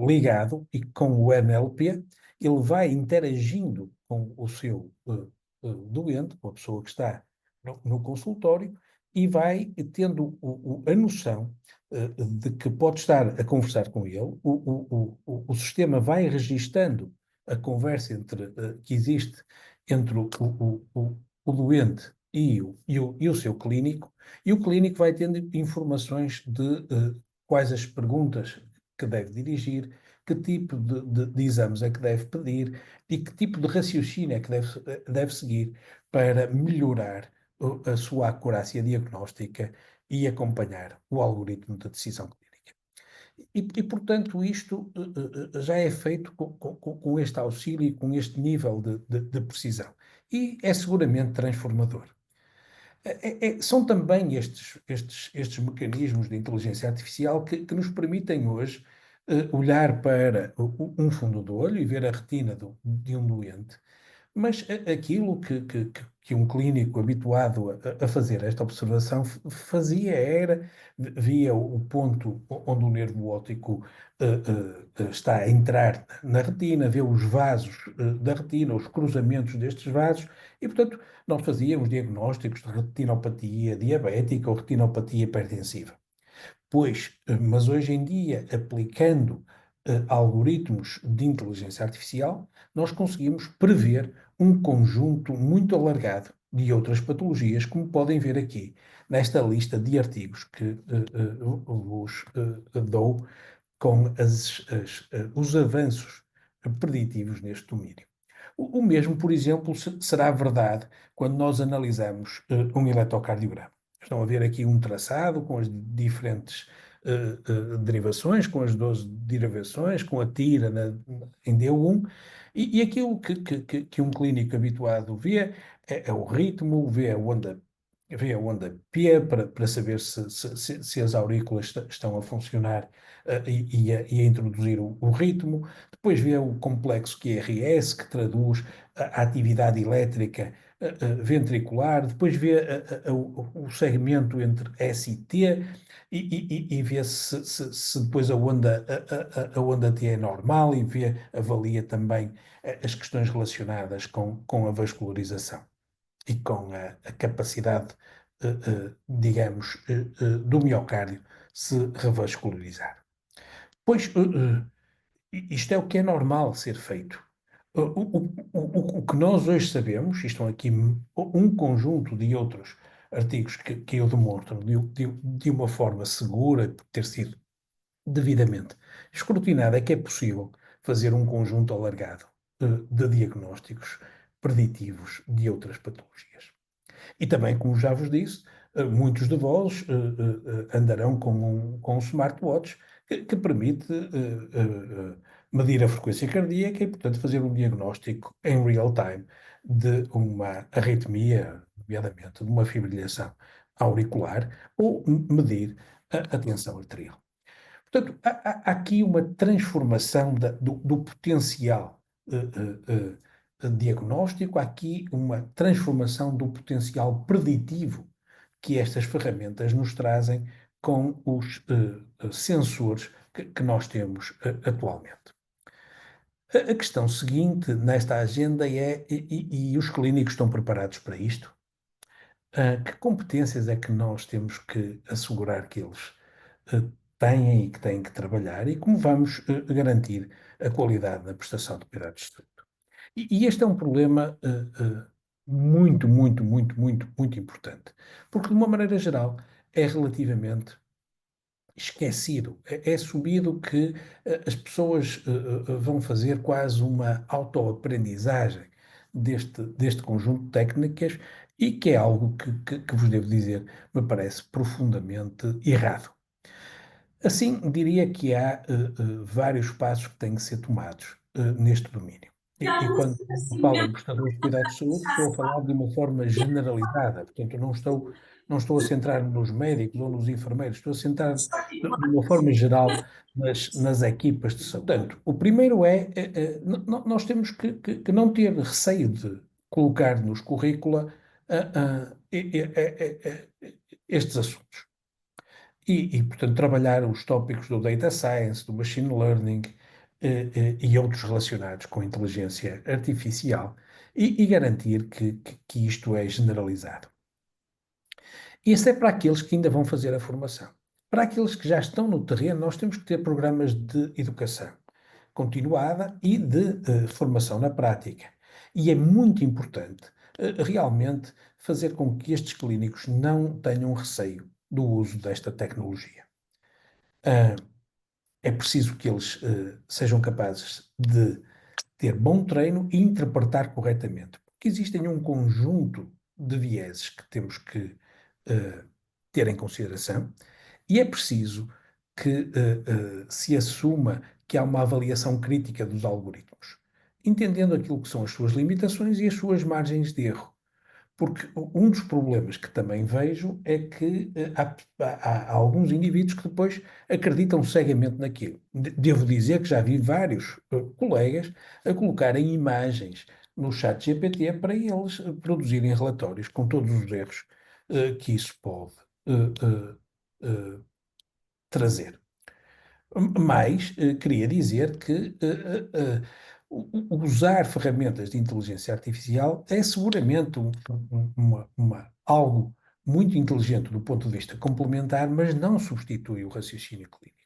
Speaker 2: ligado e com o NLP, ele vai interagindo com o seu doente, com a pessoa que está no consultório, e vai tendo a noção de que pode estar a conversar com ele. O sistema vai registando a conversa que existe entre o doente e o seu clínico, e o clínico vai tendo informações de quais as perguntas que deve dirigir, que tipo de exames é que deve pedir e que tipo de raciocínio é que deve seguir para melhorar a sua acurácia diagnóstica e acompanhar o algoritmo de decisão clínica. Portanto, isto já é feito com este auxílio e com este nível de precisão. E é seguramente transformador. São também estes mecanismos de inteligência artificial que nos permitem hoje olhar para um fundo do olho e ver a retina de um doente, mas aquilo que um clínico habituado a fazer esta observação fazia via o ponto onde o nervo óptico está a entrar na retina, vê os vasos da retina, os cruzamentos destes vasos, e, portanto, nós fazíamos diagnósticos de retinopatia diabética ou retinopatia hipertensiva. Mas hoje em dia, aplicando algoritmos de inteligência artificial, nós conseguimos prever um conjunto muito alargado de outras patologias, como podem ver aqui nesta lista de artigos que vos dou com os avanços preditivos neste domínio. O mesmo, por exemplo, será verdade quando nós analisamos um eletrocardiograma. Estão a ver aqui um traçado com as diferentes derivações, com as 12 derivações, com a tira em D1, e aquilo que um clínico habituado vê é o ritmo, vê a onda P para saber se as aurículas estão a funcionar e a introduzir o ritmo. Depois vê o complexo QRS, que traduz a atividade elétrica ventricular. Depois vê o segmento entre S e T e vê se depois a onda T é normal e avalia também as questões relacionadas com a vascularização e com a capacidade, digamos, do miocárdio se revascularizar. Pois, isto é o que é normal ser feito. O que nós hoje sabemos, e estão aqui um conjunto de outros artigos que eu demonstro de uma forma segura, por ter sido devidamente escrutinada, é que é possível fazer um conjunto alargado de diagnósticos preditivos de outras patologias. E também, como já vos disse, muitos de vós andarão com um smartwatch que permite medir a frequência cardíaca e, portanto, fazer um diagnóstico em real time de uma arritmia, nomeadamente de uma fibrilhação auricular, ou medir a tensão arterial. Portanto, há aqui uma transformação do potencial diagnóstico, há aqui uma transformação do potencial preditivo que estas ferramentas nos trazem com os sensores que nós temos atualmente. A questão seguinte nesta agenda é, e os clínicos estão preparados para isto? Que competências é que nós temos que assegurar que eles têm e que têm que trabalhar e como vamos garantir a qualidade da prestação de cuidados de saúde? E este é um problema muito, muito, muito, muito, muito importante, porque de uma maneira geral é relativamente esquecido. É subido que as pessoas vão fazer quase uma autoaprendizagem deste conjunto de técnicas e que é algo que vos devo dizer, me parece profundamente errado. Assim, diria que há vários passos que têm que ser tomados neste domínio. E quando falo em prestadores de cuidados de saúde, estou a falar de uma forma generalizada. Portanto, não estou a centrar-me nos médicos ou nos enfermeiros, estou a centrar de uma forma geral nas equipas de saúde. Portanto, o primeiro nós temos que não ter receio de colocar nos currícula estes assuntos. Portanto, trabalhar os tópicos do data science, do machine learning e outros relacionados com a inteligência artificial e garantir que isto é generalizado. Isso é para aqueles que ainda vão fazer a formação. Para aqueles que já estão no terreno, nós temos que ter programas de educação continuada e de formação na prática. E é muito importante realmente fazer com que estes clínicos não tenham receio do uso desta tecnologia. É preciso que eles sejam capazes de ter bom treino e interpretar corretamente, porque existem um conjunto de vieses que temos que ter em consideração e é preciso que se assuma que há uma avaliação crítica dos algoritmos, entendendo aquilo que são as suas limitações e as suas margens de erro. Porque um dos problemas que também vejo é que há alguns indivíduos que depois acreditam cegamente naquilo. Devo dizer que já vi vários colegas a colocarem imagens no chat GPT para eles produzirem relatórios com todos os erros que isso pode trazer. Mas queria dizer que usar ferramentas de inteligência artificial é seguramente algo muito inteligente do ponto de vista complementar, mas não substitui o raciocínio clínico.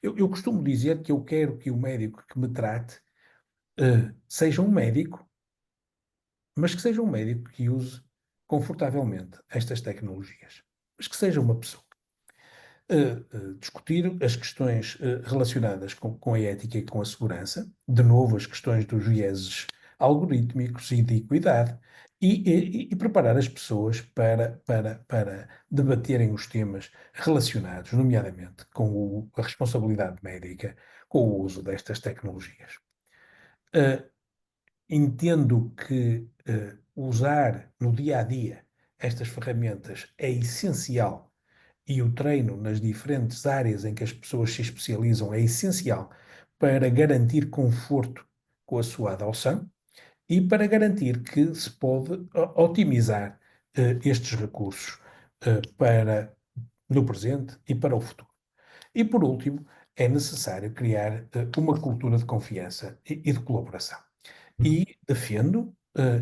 Speaker 2: Eu costumo dizer que eu quero que o médico que me trate seja um médico, mas que seja um médico que use confortavelmente estas tecnologias, mas que seja uma pessoa. Discutir as questões relacionadas com a ética e com a segurança, de novo as questões dos vieses algorítmicos e de equidade, e preparar as pessoas para debaterem os temas relacionados, nomeadamente com a responsabilidade médica, com o uso destas tecnologias. Entendo que usar no dia a dia estas ferramentas é essencial e o treino nas diferentes áreas em que as pessoas se especializam é essencial para garantir conforto com a sua adoção e para garantir que se pode otimizar estes recursos para no presente e para o futuro. E por último, é necessário criar uma cultura de confiança e de colaboração. E defendo,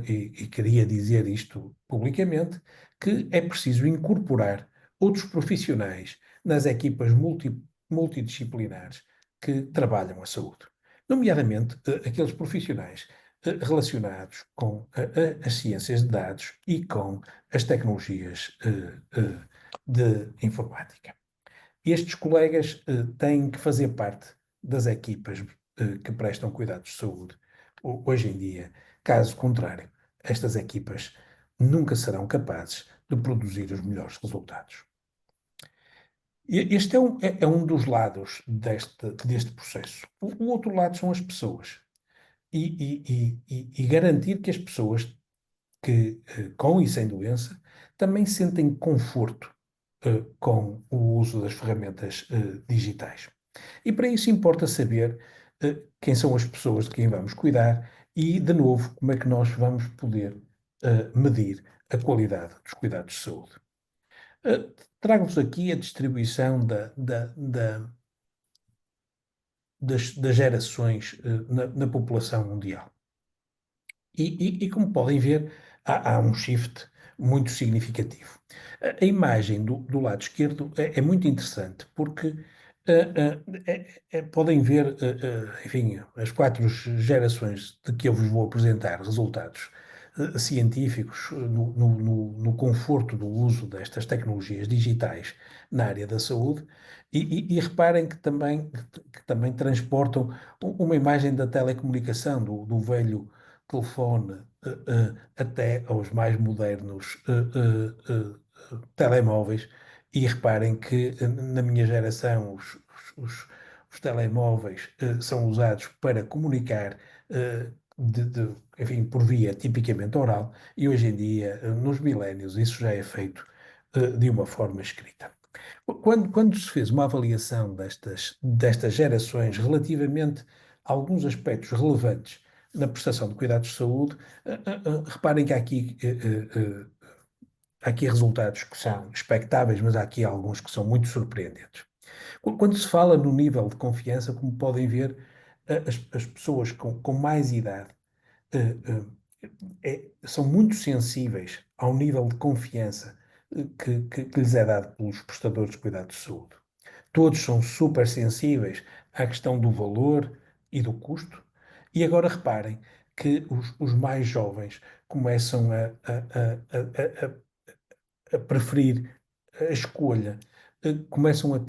Speaker 2: e queria dizer isto publicamente, que é preciso incorporar outros profissionais nas equipas multidisciplinares que trabalham a saúde, nomeadamente aqueles profissionais relacionados com as ciências de dados e com as tecnologias de informática. Estes colegas têm que fazer parte das equipas que prestam cuidados de saúde hoje em dia. Caso contrário, estas equipas nunca serão capazes de produzir os melhores resultados. Este é um dos lados deste processo. O outro lado são as pessoas. E garantir que as pessoas que, com e sem doença, também sentem conforto com o uso das ferramentas digitais. E para isso importa saber quem são as pessoas de quem vamos cuidar e, de novo, como é que nós vamos poder medir a qualidade dos cuidados de saúde. Trago-vos aqui a distribuição das gerações na população mundial. E como podem ver, há um shift muito significativo. A imagem do lado esquerdo é muito interessante porque podem ver, enfim, as 4 gerações de que eu vos vou apresentar resultados científicos no conforto do uso destas tecnologias digitais na área da saúde e reparem que também transportam uma imagem da telecomunicação, do velho telefone até aos mais modernos telemóveis. E reparem que na minha geração os telemóveis são usados para comunicar enfim, por via tipicamente oral, e hoje em dia, nos milénios, isso já é feito de uma forma escrita. Quando se fez uma avaliação destas gerações relativamente a alguns aspectos relevantes na prestação de cuidados de saúde, reparem que há aqui resultados que são expectáveis, mas há aqui alguns que são muito surpreendentes. Quando se fala no nível de confiança, como podem ver, as pessoas com mais idade são muito sensíveis ao nível de confiança que lhes é dado pelos prestadores de cuidados de saúde. Todos são super sensíveis à questão do valor e do custo. E agora reparem que os mais jovens começam a preferir a escolha, começam a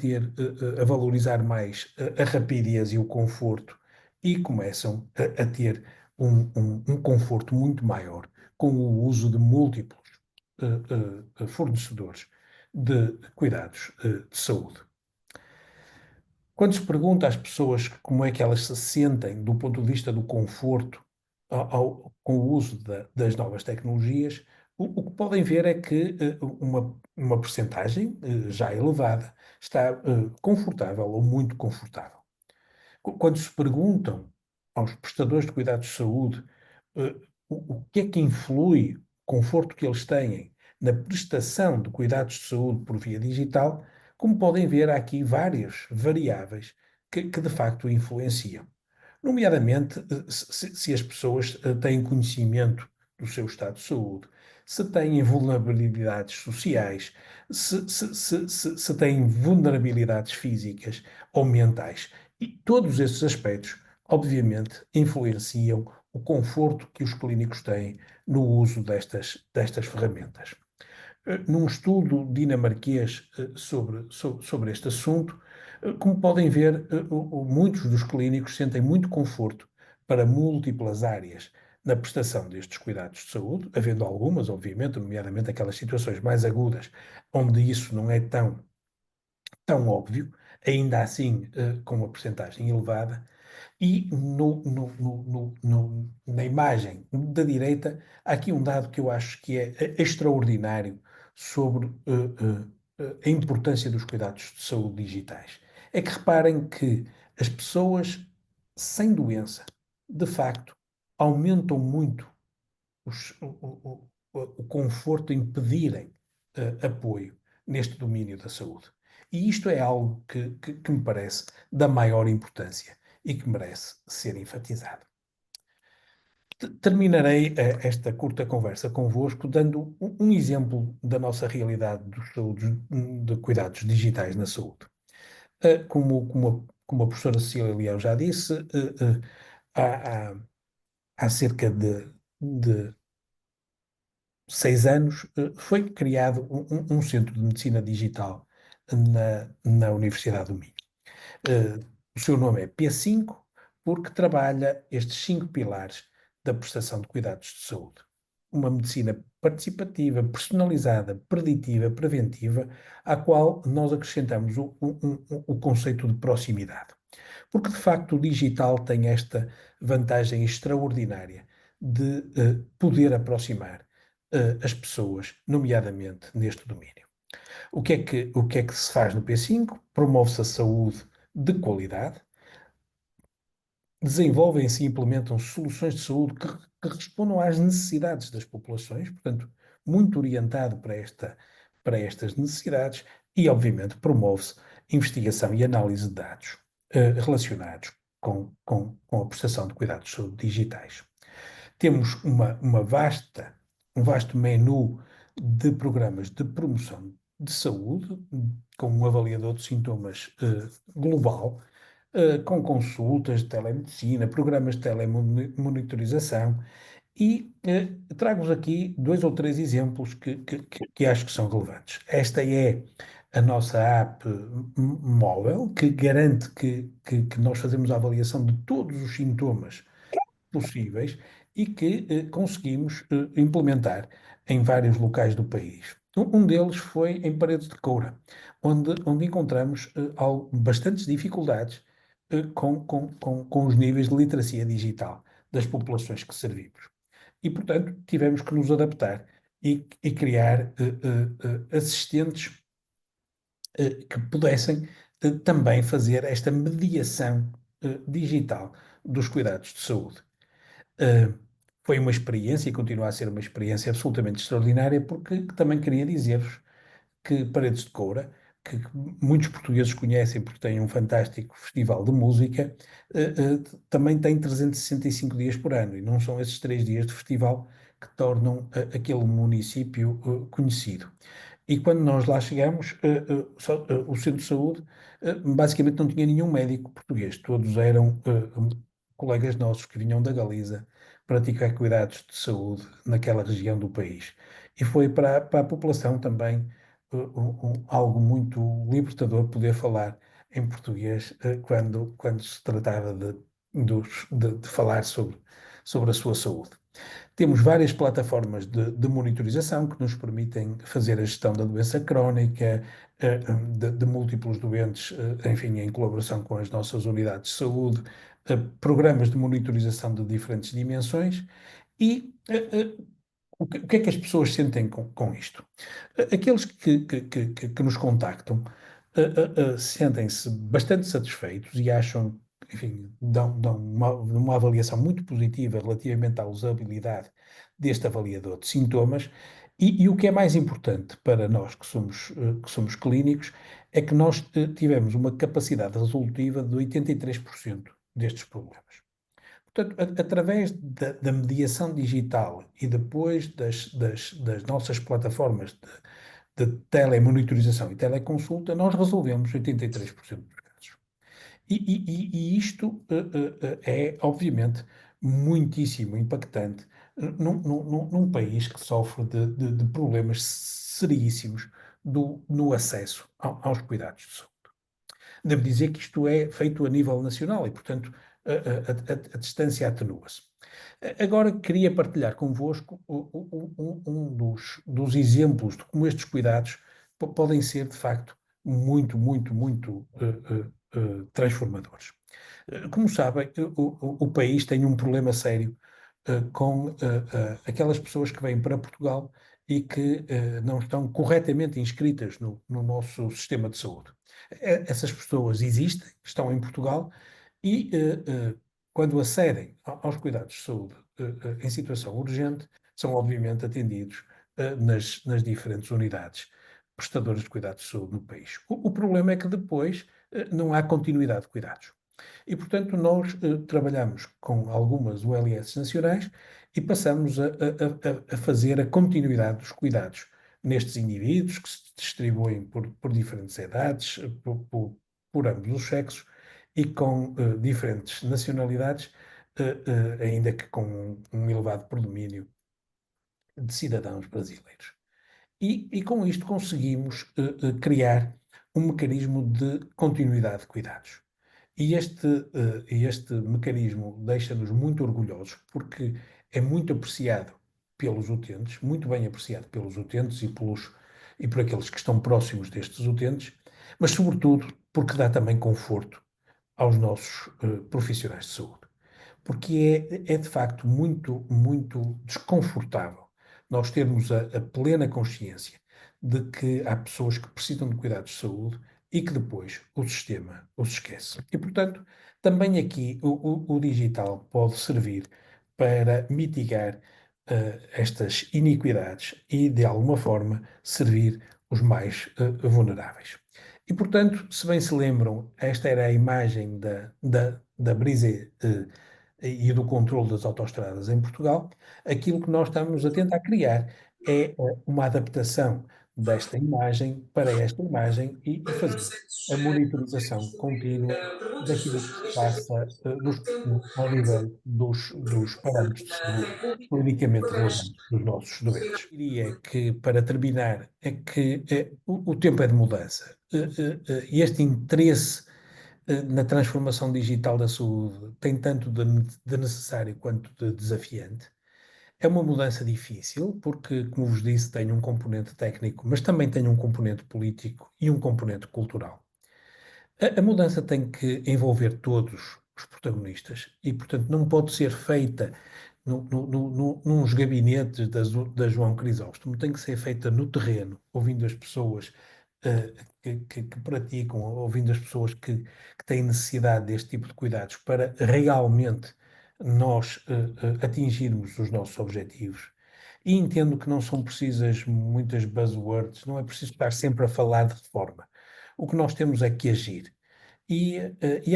Speaker 2: valorizar mais a rapidez e o conforto e começam a ter um conforto muito maior com o uso de múltiplos fornecedores de cuidados de saúde. Quando se pergunta às pessoas como é que elas se sentem do ponto de vista do conforto com o uso das novas tecnologias, o que podem ver é que uma percentagem já elevada está confortável ou muito confortável. Quando se perguntam aos prestadores de cuidados de saúde o que é que influi o conforto que eles têm na prestação de cuidados de saúde por via digital, como podem ver, há aqui várias variáveis que de facto influenciam. Nomeadamente, se as pessoas têm conhecimento do seu estado de saúde, se têm vulnerabilidades sociais, se têm vulnerabilidades físicas ou mentais. E todos esses aspectos, obviamente, influenciam o conforto que os clínicos têm no uso destas ferramentas. Num estudo dinamarquês sobre este assunto, como podem ver, muitos dos clínicos sentem muito conforto para múltiplas áreas na prestação destes cuidados de saúde, havendo algumas, obviamente, nomeadamente aquelas situações mais agudas, onde isso não é tão óbvio, ainda assim com uma percentagem elevada. E na imagem da direita, há aqui um dado que eu acho que é extraordinário sobre a importância dos cuidados de saúde digitais. É que reparem que as pessoas sem doença, de facto, aumentam muito o conforto em pedirem apoio neste domínio da saúde. E isto é algo que me parece da maior importância e que merece ser enfatizado. Terminarei esta curta conversa convosco dando um exemplo da nossa realidade de cuidados digitais na saúde. Como a professora Cecília Leão já disse, há cerca de 6 anos, foi criado um centro de medicina digital na Universidade do Minho. O seu nome é P5, porque trabalha estes 5 pilares da prestação de cuidados de saúde. Uma medicina participativa, personalizada, preditiva, preventiva, à qual nós acrescentamos o conceito de proximidade. Porque, de facto, o digital tem esta vantagem extraordinária de poder aproximar as pessoas, nomeadamente neste domínio. O que é que se faz no P5? Promove-se a saúde de qualidade, desenvolvem-se e implementam soluções de saúde que respondam às necessidades das populações, portanto, muito orientado para estas necessidades e, obviamente, promove-se investigação e análise de dados relacionados com a prestação de cuidados de saúde digitais. Temos um vasto menu de programas de promoção de saúde, com um avaliador de sintomas global, com consultas de telemedicina, programas de telemonitorização, e trago-vos aqui 2 ou 3 exemplos que acho que são relevantes. Esta é a nossa app móvel, que garante que nós fazemos a avaliação de todos os sintomas possíveis e que conseguimos implementar em vários locais do país. Um deles foi em Paredes de Coura, onde encontramos bastantes dificuldades com os níveis de literacia digital das populações que servimos. E, portanto, tivemos que nos adaptar e criar assistentes que pudessem também fazer esta mediação digital dos cuidados de saúde. Foi uma experiência e continua a ser uma experiência absolutamente extraordinária, porque também queria dizer-vos que Paredes de Coura, que muitos portugueses conhecem porque tem um fantástico festival de música, também tem 365 dias por ano, e não são esses 3 dias de festival que tornam aquele município conhecido. E quando nós lá chegamos, o centro de saúde basicamente não tinha nenhum médico português, todos eram colegas nossos que vinham da Galiza praticar cuidados de saúde naquela região do país. E foi para a população também algo muito libertador poder falar em português quando se tratava de falar sobre a sua saúde. Temos várias plataformas de monitorização que nos permitem fazer a gestão da doença crónica, de múltiplos doentes, enfim, em colaboração com as nossas unidades de saúde, programas de monitorização de diferentes dimensões. E o que é que as pessoas sentem com isto? Aqueles que nos contactam sentem-se bastante satisfeitos e acham, enfim, dão uma avaliação muito positiva relativamente à usabilidade deste avaliador de sintomas. E o que é mais importante para nós que somos clínicos é que nós tivemos uma capacidade resolutiva de 83% destes problemas. Portanto, através da mediação digital e depois das nossas plataformas de telemonitorização e teleconsulta, nós resolvemos 83% dos casos. E isto é, obviamente, muitíssimo impactante num país que sofre de problemas seríssimos no acesso aos cuidados de saúde. Devo dizer que isto é feito a nível nacional e, portanto, a distância atenua-se. Agora queria partilhar convosco um dos exemplos de como estes cuidados podem ser, de facto, muito, muito, muito transformadores. Como sabem, o país tem um problema sério com aquelas pessoas que vêm para Portugal e que não estão corretamente inscritas no nosso sistema de saúde. Essas pessoas existem, estão em Portugal e quando acedem aos cuidados de saúde em situação urgente, são obviamente atendidos nas diferentes unidades prestadoras de cuidados de saúde no país. O problema é que depois não há continuidade de cuidados. E, portanto, nós trabalhamos com algumas ULS nacionais e passamos a fazer a continuidade dos cuidados nestes indivíduos que se distribuem por diferentes idades, por ambos os sexos e com diferentes nacionalidades, ainda que com um elevado predomínio de cidadãos brasileiros. E com isto conseguimos criar um mecanismo de continuidade de cuidados. E este mecanismo deixa-nos muito orgulhosos porque é muito apreciado pelos utentes, muito bem apreciado pelos utentes e por aqueles que estão próximos destes utentes, mas sobretudo porque dá também conforto aos nossos profissionais de saúde. Porque é de facto muito, muito desconfortável nós termos a plena consciência de que há pessoas que precisam de cuidados de saúde e que depois o sistema os esquece. E, portanto, também aqui o digital pode servir para mitigar estas iniquidades e, de alguma forma, servir os mais vulneráveis. E, portanto, se bem se lembram, esta era a imagem da Brise e do controle das autoestradas em Portugal. Aquilo que nós estamos a tentar criar é uma adaptação desta imagem para esta imagem e fazer a monitorização contínua daquilo que se passa ao nível dos parâmetros de saúde clinicamente relevantes dos nossos doentes. Diria que, para terminar, é que o tempo é de mudança. E este interesse na transformação digital da saúde tem tanto de necessário quanto de desafiante. É uma mudança difícil, porque, como vos disse, tem um componente técnico, mas também tem um componente político e um componente cultural. A mudança tem que envolver todos os protagonistas e, portanto, não pode ser feita nos gabinetes da João Crisóstomo, tem que ser feita no terreno, ouvindo as pessoas que praticam, ouvindo as pessoas que têm necessidade deste tipo de cuidados para realmente nós atingirmos os nossos objetivos. E entendo que não são precisas muitas buzzwords, não é preciso estar sempre a falar de reforma. O que nós temos é que agir. E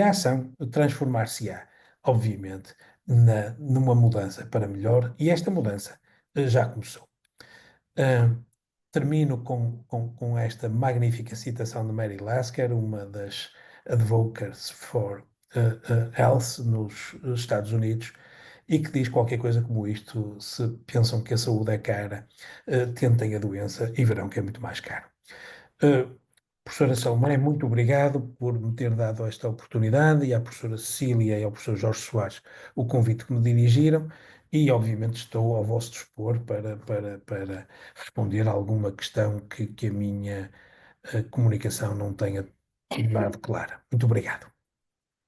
Speaker 2: a ação transformar-se-á, obviamente, numa mudança para melhor, e esta mudança já começou. Termino com esta magnífica citação de Mary Lasker, uma das advocates for health nos Estados Unidos, e que diz qualquer coisa como isto: se pensam que a saúde é cara, tentem a doença e verão que é muito mais caro. Professora Salomé, muito obrigado por me ter dado esta oportunidade, e à professora Cecília e ao professor Jorge Soares o convite que me dirigiram, e obviamente estou ao vosso dispor para responder a alguma questão que a minha comunicação não tenha tornado clara. Muito obrigado.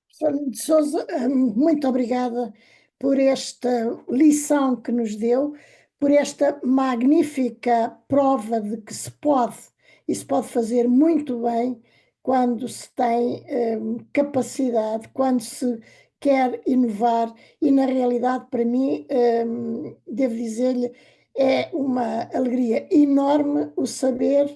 Speaker 1: Professor Nuno de Sousa, muito obrigada por esta lição que nos deu, por esta magnífica prova de que se pode fazer muito bem quando se tem capacidade, quando se quer inovar, e na realidade, para mim, devo dizer-lhe, é uma alegria enorme o saber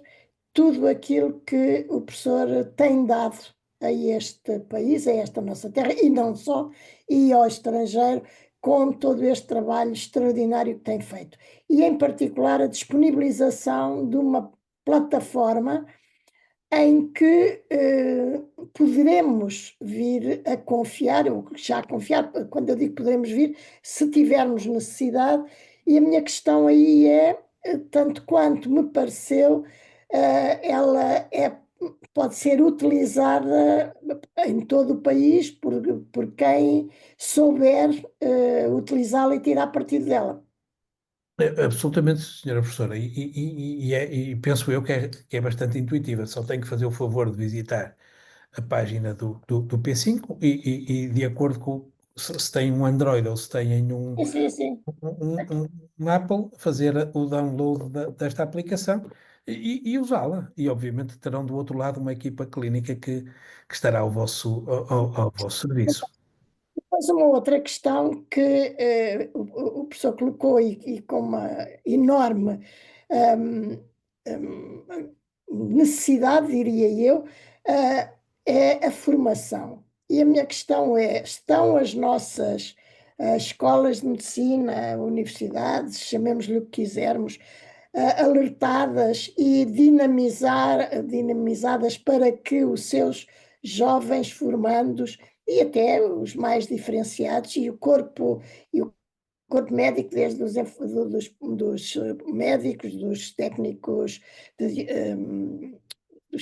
Speaker 1: tudo aquilo que o professor tem dado a este país, a esta nossa terra, e não só, e ao estrangeiro, com todo este trabalho extraordinário que tem feito. E, em particular, a disponibilização de uma plataforma em que poderemos vir a confiar, ou já confiar, quando eu digo poderemos vir, se tivermos necessidade, e a minha questão aí é, tanto quanto me pareceu, ela pode ser utilizada em todo o país por quem souber utilizá-la e tirar partido dela.
Speaker 2: Absolutamente, senhora professora, e penso eu que é bastante intuitiva, só tenho que fazer o favor de visitar a página do P5 e de acordo com se tem um Android ou se têm
Speaker 1: Sim, sim.
Speaker 2: um Apple, fazer o download desta aplicação e usá-la. E obviamente terão do outro lado uma equipa clínica que estará ao vosso serviço.
Speaker 1: Depois uma outra questão que o professor colocou e com uma enorme hum, necessidade, diria eu, é a formação. E a minha questão é: estão as nossas escolas de medicina, universidades, chamemos-lhe o que quisermos, alertadas e dinamizadas para que os seus jovens formandos e até os mais diferenciados e o corpo médico, desde dos médicos, dos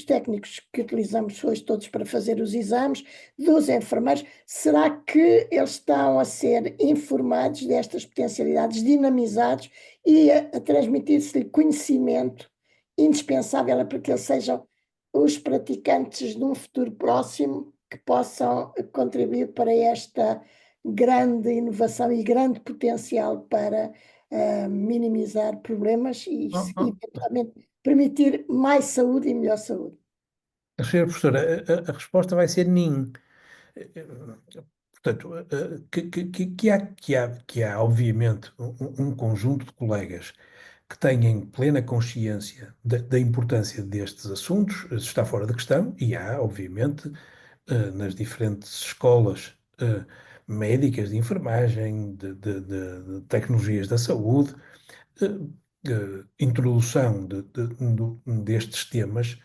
Speaker 1: técnicos que utilizamos hoje todos para fazer os exames, dos enfermeiros, será que eles estão a ser informados destas potencialidades, dinamizados e a transmitir-se-lhe conhecimento indispensável para que eles sejam os praticantes de um futuro próximo que possam contribuir para esta grande inovação e grande potencial para minimizar problemas e, eventualmente, permitir mais saúde e melhor saúde?
Speaker 2: Senhora professora, a resposta vai ser NIM. Portanto, que há, obviamente, um conjunto de colegas que têm plena consciência da importância destes assuntos, isso está fora de questão, e há, obviamente, nas diferentes escolas médicas de enfermagem, de tecnologias da saúde, introdução destes temas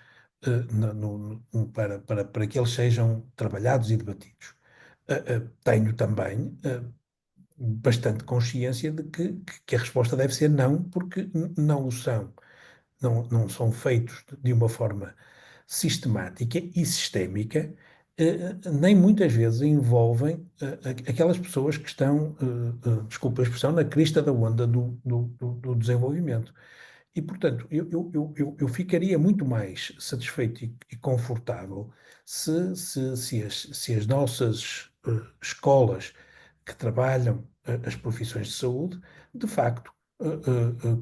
Speaker 2: para que eles sejam trabalhados e debatidos. Tenho também bastante consciência de que a resposta deve ser não, porque não o são. Não são feitos de uma forma sistemática e sistémica, nem muitas vezes envolvem aquelas pessoas que estão, desculpa a expressão, na crista da onda do desenvolvimento. E, portanto, eu ficaria muito mais satisfeito e confortável se as nossas escolas que trabalham as profissões de saúde, de facto,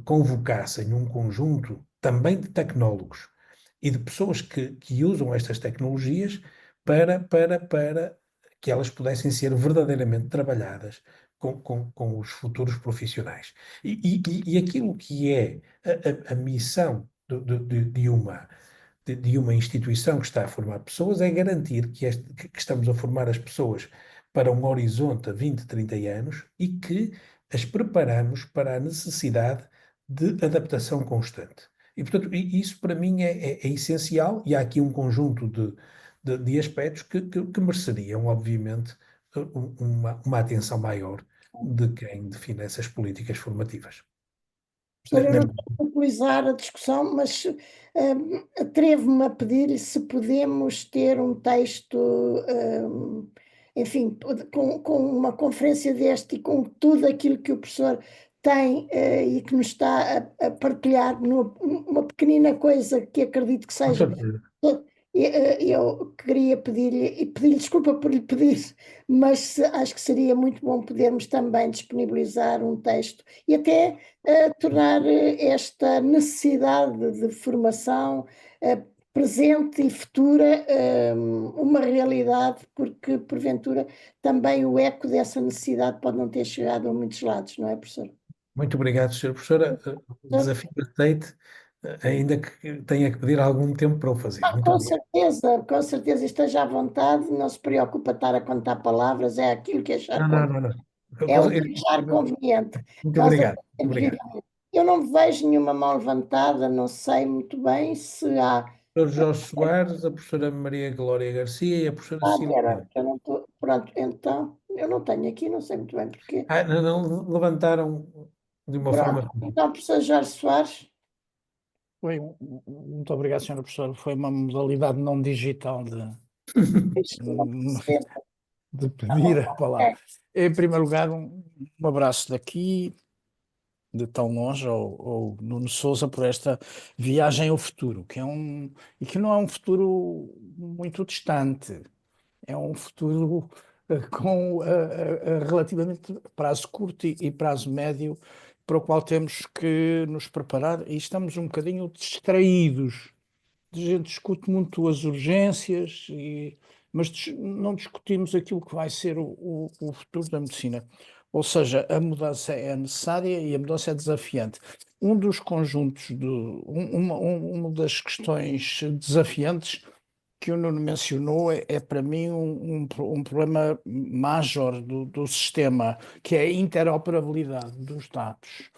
Speaker 2: convocassem um conjunto também de tecnólogos e de pessoas que usam estas tecnologias para que elas pudessem ser verdadeiramente trabalhadas com os futuros profissionais. E aquilo que é a missão de uma instituição que está a formar pessoas é garantir que estamos a formar as pessoas para um horizonte a 20, 30 anos e que as preparamos para a necessidade de adaptação constante. E, portanto, isso para mim é essencial, e há aqui um conjunto de aspectos que mereceriam, obviamente, uma atenção maior de quem define essas políticas formativas.
Speaker 1: Professor, eu não quero monopolizar a discussão, mas atrevo-me a pedir se podemos ter um texto, enfim, com uma conferência deste e com tudo aquilo que o professor tem e que nos está a partilhar, uma pequenina coisa que acredito que
Speaker 2: Com
Speaker 1: seja.
Speaker 2: certeza.
Speaker 1: Eu queria pedir-lhe, e pedir desculpa por lhe pedir, mas acho que seria muito bom podermos também disponibilizar um texto e até tornar esta necessidade de formação presente e futura uma realidade, porque porventura também o eco dessa necessidade pode não ter chegado a muitos lados, não é, professor?
Speaker 2: Muito obrigado, Sra. Professora. O desafio aceite. ainda que tenha que pedir algum tempo para o fazer. Muito obrigado.
Speaker 1: Com certeza esteja à vontade, não se preocupe a estar a contar palavras, é aquilo que achar
Speaker 2: Não, não, não, não.
Speaker 1: é o que achar conveniente.
Speaker 2: Muito
Speaker 1: Nós
Speaker 2: obrigado. Muito
Speaker 1: temos
Speaker 2: obrigado.
Speaker 1: vivido. Eu não vejo nenhuma mão levantada, não sei muito bem se há.
Speaker 2: Professor Jorge Soares, a professora Maria Glória Garcia e a professora Cecília
Speaker 1: Pera,
Speaker 2: Leão.
Speaker 1: eu não estou. Pronto, então, eu não tenho aqui, não sei muito bem porquê.
Speaker 2: Não, não, levantaram de uma forma.
Speaker 1: Pronto, então, professor Jorge Soares.
Speaker 5: Muito obrigado, senhora professora. Foi uma modalidade não digital de pedir a palavra. Em primeiro lugar, um abraço daqui, de tão longe, ao Nuno Sousa, por esta viagem ao futuro, e que não é um futuro muito distante, é um futuro com relativamente prazo curto e prazo médio, para o qual temos que nos preparar, e estamos um bocadinho distraídos. A gente discute muito as urgências, mas não discutimos aquilo que vai ser o futuro da medicina. Ou seja, a mudança é necessária e a mudança é desafiante. Um dos conjuntos, uma das questões desafiantes que o Nuno mencionou é para mim um problema major do sistema, que é a interoperabilidade dos dados.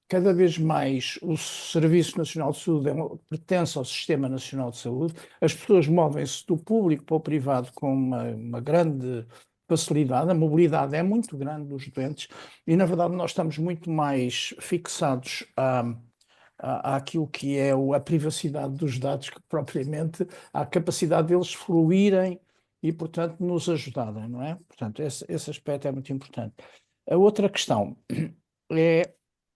Speaker 5: Cada vez mais o Serviço Nacional de Saúde pertence ao Sistema Nacional de Saúde, as pessoas movem-se do público para o privado com uma grande facilidade, a mobilidade é muito grande dos doentes e, na verdade, nós estamos muito mais fixados àquilo que é a privacidade dos dados que propriamente à capacidade deles fluírem e, portanto, nos ajudarem, não é? Portanto, esse aspecto é muito importante. A outra questão é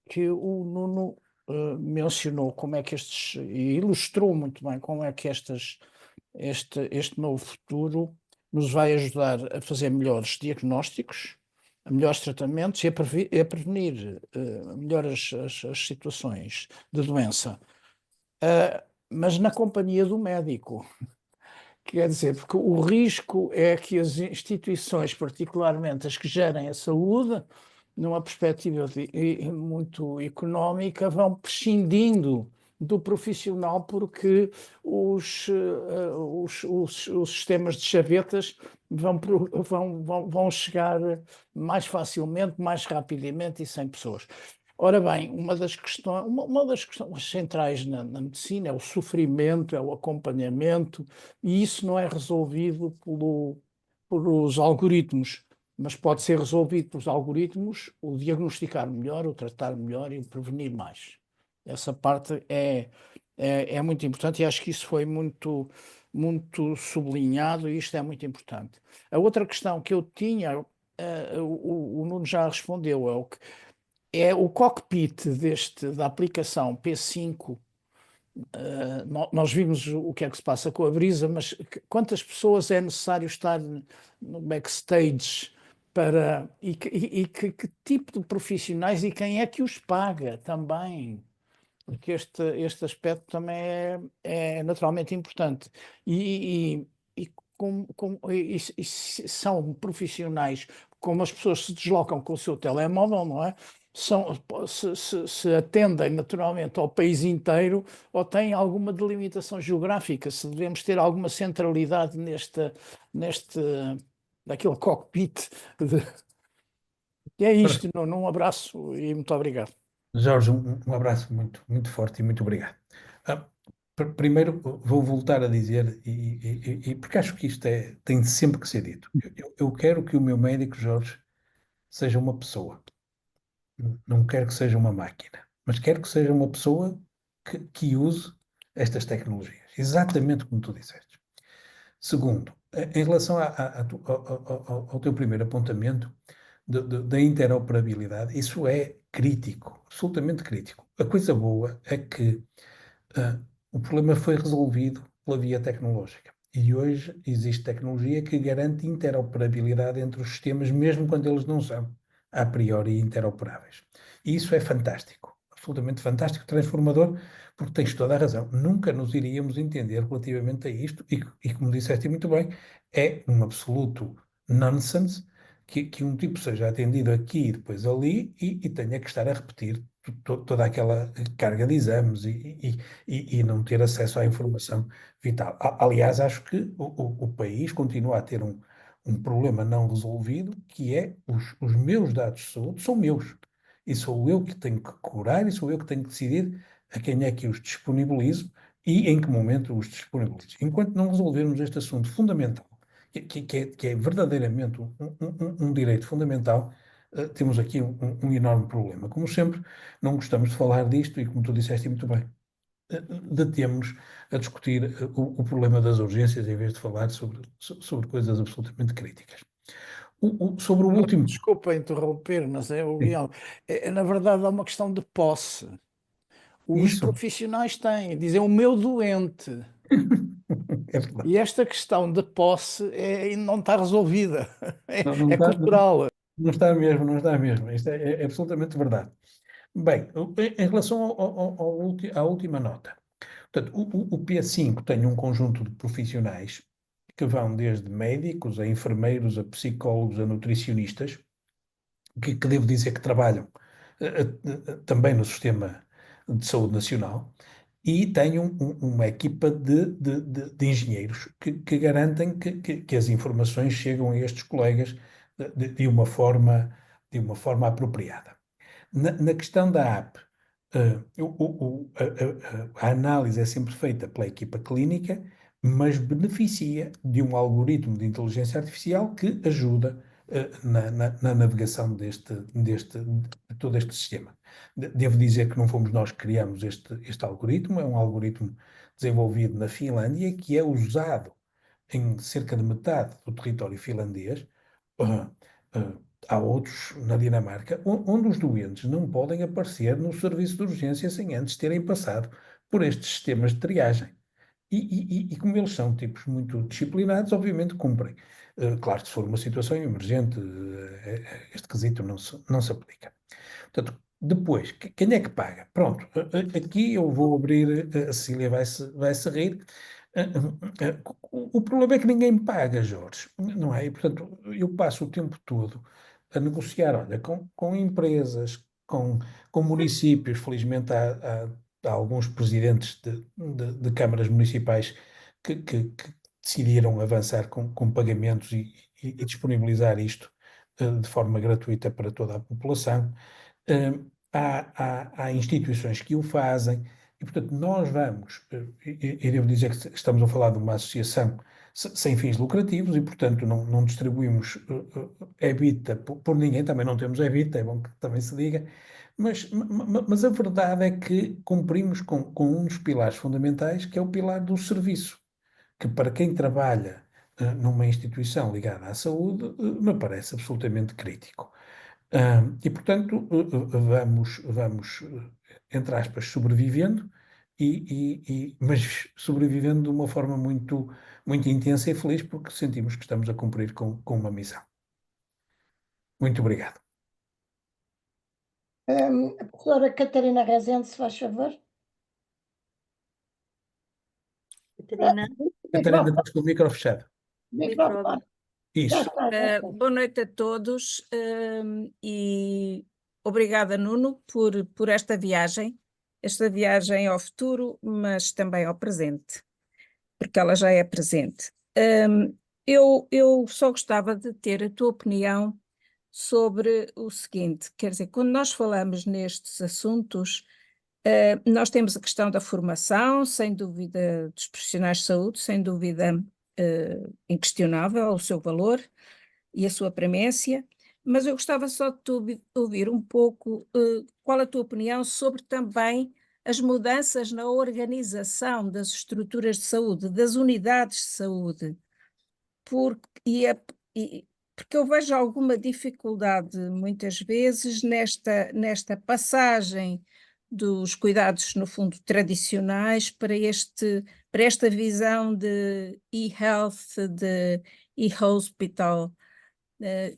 Speaker 5: que o Nuno mencionou como é que e ilustrou muito bem como é que este novo futuro nos vai ajudar a fazer melhores diagnósticos, a melhores tratamentos e a prevenir melhor as situações de doença. Mas na companhia do médico. Quer dizer, porque o risco é que as instituições, particularmente as que gerem a saúde, numa perspectiva muito económica, vão prescindindo do profissional porque os sistemas de chavetas vão chegar mais facilmente, mais rapidamente e sem pessoas. Ora bem, uma das questões centrais na medicina é o sofrimento, é o acompanhamento, e isso não é resolvido pelos algoritmos, mas pode ser resolvido pelos algoritmos o diagnosticar melhor, o tratar melhor e o prevenir mais. Essa parte é muito importante e acho que isso foi muito, muito sublinhado e isto é muito importante. A outra questão que eu tinha, o Nuno já respondeu, é o cockpit da aplicação P5. Nós vimos o que é que se passa com a Brisa, mas quantas pessoas é necessário estar no backstage que tipo de profissionais e quem é que os paga também? Porque este aspecto também é naturalmente importante. E são profissionais, como as pessoas se deslocam com o seu telemóvel, não é? Se atendem naturalmente ao país inteiro ou têm alguma delimitação geográfica, se devemos ter alguma centralidade naquele cockpit. E é isto, um abraço e muito obrigado.
Speaker 2: Jorge, um abraço muito, muito forte e muito obrigado. Primeiro, vou voltar a dizer, porque acho que isto tem sempre que ser dito. Eu quero que o meu médico, Jorge, seja uma pessoa. Não quero que seja uma máquina, mas quero que seja uma pessoa que use estas tecnologias, exatamente como tu disseste. Segundo, em relação ao teu primeiro apontamento da interoperabilidade, isso é crítico, absolutamente crítico. A coisa boa é que o problema foi resolvido pela via tecnológica. E hoje existe tecnologia que garante interoperabilidade entre os sistemas, mesmo quando eles não são a priori interoperáveis. E isso é fantástico, absolutamente fantástico, transformador, porque tens toda a razão. Nunca nos iríamos entender relativamente a isto, e como disseste muito bem, é um absoluto nonsense que um tipo seja atendido aqui e depois ali e tenha que estar a repetir toda aquela carga de exames e não ter acesso à informação vital. Aliás, acho que o país continua a ter um problema não resolvido, que é os meus dados de saúde são meus. E sou eu que tenho que curar e sou eu que tenho que decidir a quem é que os disponibilizo e em que momento os disponibilizo. Enquanto não resolvermos este assunto fundamental, que é verdadeiramente um direito fundamental, temos aqui um enorme problema. Como sempre, não gostamos de falar disto e, como tu disseste muito bem, detemos a discutir o problema das urgências em vez de falar sobre coisas absolutamente críticas. Sobre o último.
Speaker 5: Desculpa interromper, mas é o
Speaker 2: Sim.
Speaker 5: guião. Na verdade, é uma questão de posse. Os
Speaker 2: Isso
Speaker 5: profissionais têm, dizem o meu doente.
Speaker 2: é verdade.
Speaker 5: E esta questão de posse não está resolvida.
Speaker 2: Não
Speaker 5: É
Speaker 2: está,
Speaker 5: cultural.
Speaker 2: não está mesmo, não está mesmo. Isto é absolutamente verdade. Bem, em relação à última nota, portanto, o P5 tem um conjunto de profissionais que vão desde médicos a enfermeiros, a psicólogos, a nutricionistas, que devo dizer que trabalham também no sistema de saúde nacional, e tem uma equipa de engenheiros que garantem que as informações chegam a estes colegas de uma forma apropriada. Na questão da app, a análise é sempre feita pela equipa clínica, mas beneficia de um algoritmo de inteligência artificial que ajuda na navegação de todo este sistema. Devo dizer que não fomos nós que criamos este algoritmo, é um algoritmo desenvolvido na Finlândia que é usado em cerca de metade do território finlandês. Uh, uh, Há outros na Dinamarca, onde os doentes não podem aparecer no serviço de urgência sem antes terem passado por estes sistemas de triagem. E como eles são tipos muito disciplinados, obviamente cumprem. Claro que se for uma situação emergente, este quesito não se aplica. Portanto, depois, quem é que paga? Pronto, aqui eu vou abrir, a Cecília vai-se rir. O problema é que ninguém paga, Jorge, não é? E, portanto, eu passo o tempo todo a negociar, olha, com empresas, com municípios. Felizmente há alguns presidentes de câmaras municipais que decidiram avançar com pagamentos e disponibilizar isto de forma gratuita para toda a população. Há instituições que o fazem e, portanto, nós vamos, e devo dizer que estamos a falar de uma associação sem fins lucrativos e, portanto, não distribuímos EBITDA por ninguém, também não temos EBITDA, é bom que também se diga, mas a verdade é que cumprimos com um dos pilares fundamentais, que é o pilar do serviço, que para quem trabalha numa instituição ligada à saúde, me parece absolutamente crítico. E, portanto, vamos, entre aspas, sobrevivendo, mas sobrevivendo de uma forma muito, muito intensa e feliz, porque sentimos que estamos a cumprir com uma missão. Muito obrigado.
Speaker 1: A professora Catarina Rezende, se faz favor.
Speaker 3: Catarina,
Speaker 2: Catarina, estás com o micro fechado.
Speaker 1: Microfone. Já
Speaker 2: Isso.
Speaker 1: está, já está.
Speaker 6: Boa noite a todos e obrigada, Nuno, por esta viagem ao futuro, mas também ao presente, porque ela já é presente. Eu só gostava de ter a tua opinião sobre o seguinte, quer dizer, quando nós falamos nestes assuntos, nós temos a questão da formação, sem dúvida, dos profissionais de saúde, sem dúvida inquestionável o seu valor e a sua premência, mas eu gostava só de ouvir um pouco qual a tua opinião sobre também as mudanças na organização das estruturas de saúde, das unidades de saúde, porque eu vejo alguma dificuldade muitas vezes nesta passagem dos cuidados, no fundo, tradicionais para esta visão de e-health, de e-hospital,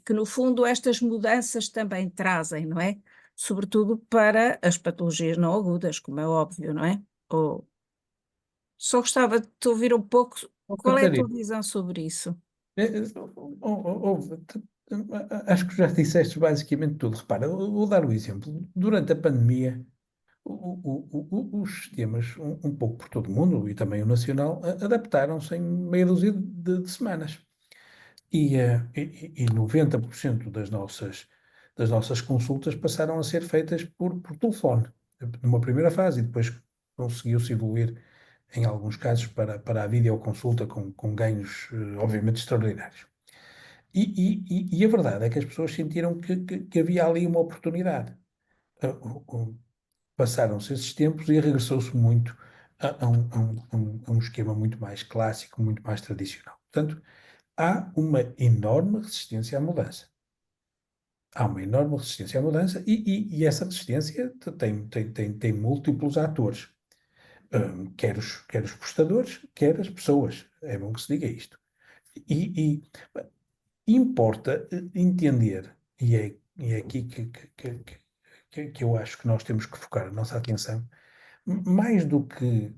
Speaker 6: que no fundo estas mudanças também trazem, não é? Sobretudo para as patologias não agudas, como é óbvio, não é? Só gostava de te ouvir um pouco, qual é a tua
Speaker 2: Catarina,
Speaker 6: visão sobre isso?
Speaker 2: Acho que já disseste basicamente tudo. Repara, eu vou dar um exemplo. Durante a pandemia, os sistemas, um pouco por todo o mundo e também o nacional, adaptaram-se em meia dúzia de semanas. E 90% das nossas consultas passaram a ser feitas por telefone, numa primeira fase, e depois conseguiu-se evoluir, em alguns casos, para a videoconsulta com ganhos, obviamente, extraordinários. E a verdade é que as pessoas sentiram que havia ali uma oportunidade. Passaram-se esses tempos e regressou-se muito a um esquema muito mais clássico, muito mais tradicional. Portanto, há uma enorme resistência à mudança. Há uma enorme resistência à mudança e essa resistência tem múltiplos atores. Quer os prestadores, quer as pessoas. É bom que se diga isto. E importa entender, e é aqui que eu acho que nós temos que focar a nossa atenção, mais do que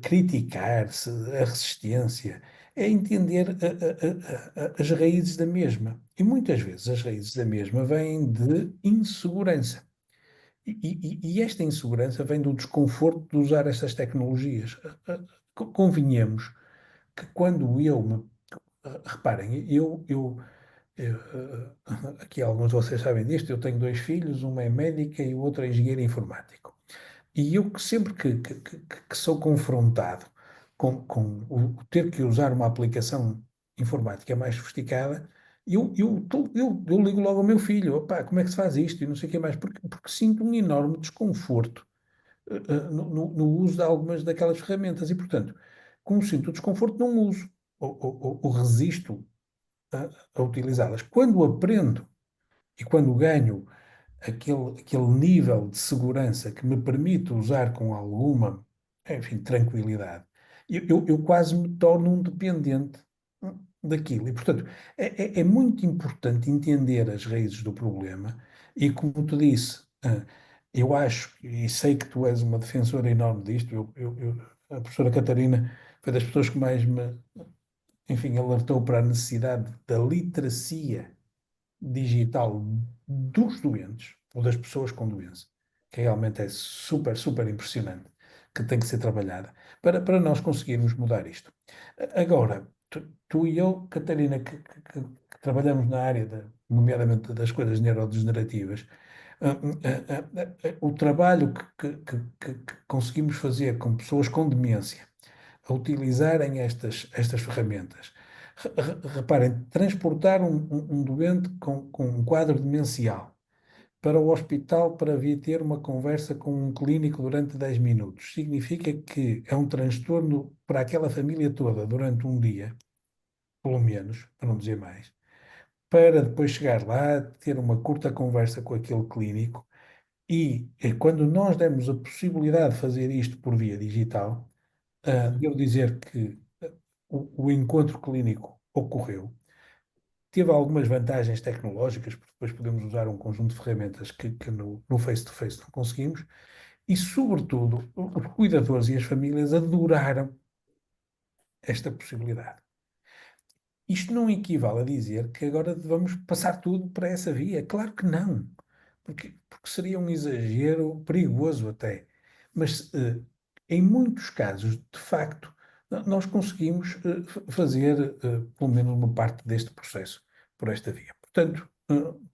Speaker 2: criticar-se a resistência, é entender as raízes da mesma. E muitas vezes as raízes da mesma vêm de insegurança. E esta insegurança vem do desconforto de usar estas tecnologias. Convenhamos que quando reparem, aqui alguns de vocês sabem disto, eu tenho 2 filhos, uma é médica e o outro é engenheiro informático. E eu sempre que sou confrontado com o ter que usar uma aplicação informática mais sofisticada, eu ligo logo ao meu filho: opá, como é que se faz isto? E não sei o que mais, porque sinto um enorme desconforto no uso de algumas daquelas ferramentas. E, portanto, como sinto o desconforto, não uso, ou resisto a utilizá-las. Quando aprendo e quando ganho aquele nível de segurança que me permite usar com alguma, enfim, tranquilidade, eu quase me torno um dependente daquilo. E, portanto, é muito importante entender as raízes do problema e, como te disse, eu acho, e sei que tu és uma defensora enorme disto, a professora Catarina foi das pessoas que mais me, enfim, alertou para a necessidade da literacia digital dos doentes ou das pessoas com doença, que realmente é super, super impressionante, que tem que ser trabalhada para nós conseguirmos mudar isto. Agora, tu e eu, Catarina, que trabalhamos na área, nomeadamente das coisas neurodegenerativas, o trabalho que conseguimos fazer com pessoas com demência a utilizarem estas ferramentas. Reparem, transportar um doente com um quadro demencial para o hospital para vir ter uma conversa com um clínico durante 10 minutos significa que é um transtorno para aquela família toda durante um dia, pelo menos, para não dizer mais, para depois chegar lá, ter uma curta conversa com aquele clínico e quando nós demos a possibilidade de fazer isto por via digital, devo dizer que o encontro clínico ocorreu. Teve algumas vantagens tecnológicas, porque depois podemos usar um conjunto de ferramentas que no face-to-face não conseguimos, e, sobretudo, os cuidadores e as famílias adoraram esta possibilidade. Isto não equivale a dizer que agora vamos passar tudo para essa via. Claro que não, porque seria um exagero perigoso até. Mas, em muitos casos, de facto, nós conseguimos fazer pelo menos uma parte deste processo por esta via. Portanto,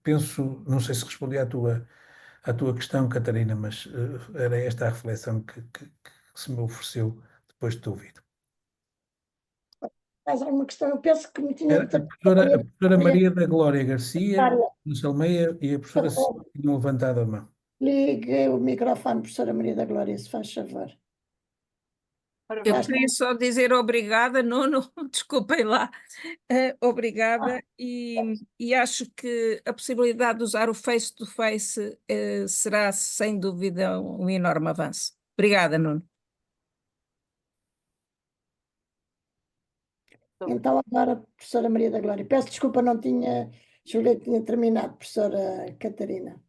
Speaker 2: penso, não sei se respondi à tua questão, Catarina, mas era esta a reflexão que se me ofereceu depois de te ouvir.
Speaker 1: Mais alguma questão? Eu penso que me tinha
Speaker 2: A professora Maria da Glória Garcia, a Salmeia e a professora Cecília tinham levantado a mão.
Speaker 1: Ligue o microfone, professora Maria da Glória, se faz favor.
Speaker 6: Eu queria só dizer obrigada, Nuno, desculpem lá, obrigada, e acho que a possibilidade de usar o face-to-face será sem dúvida um enorme avanço. Obrigada, Nuno.
Speaker 1: Então agora, professora Maria da Glória, peço desculpa, não tinha, julguei que tinha terminado, professora Catarina.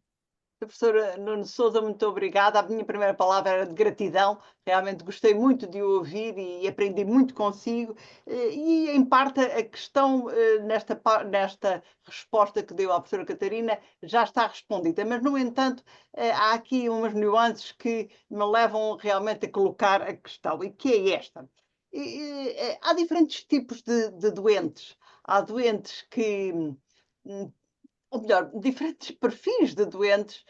Speaker 7: Professora Nuno Sousa, muito obrigada. A minha primeira palavra era de gratidão. Realmente gostei muito de o ouvir e aprendi muito consigo. E, em parte, a questão nesta resposta que deu à professora Catarina já está respondida. Mas, no entanto, há aqui umas nuances que me levam realmente a colocar a questão, e que é esta. Há diferentes tipos de doentes. Há doentes que ou melhor, diferentes perfis de doentes,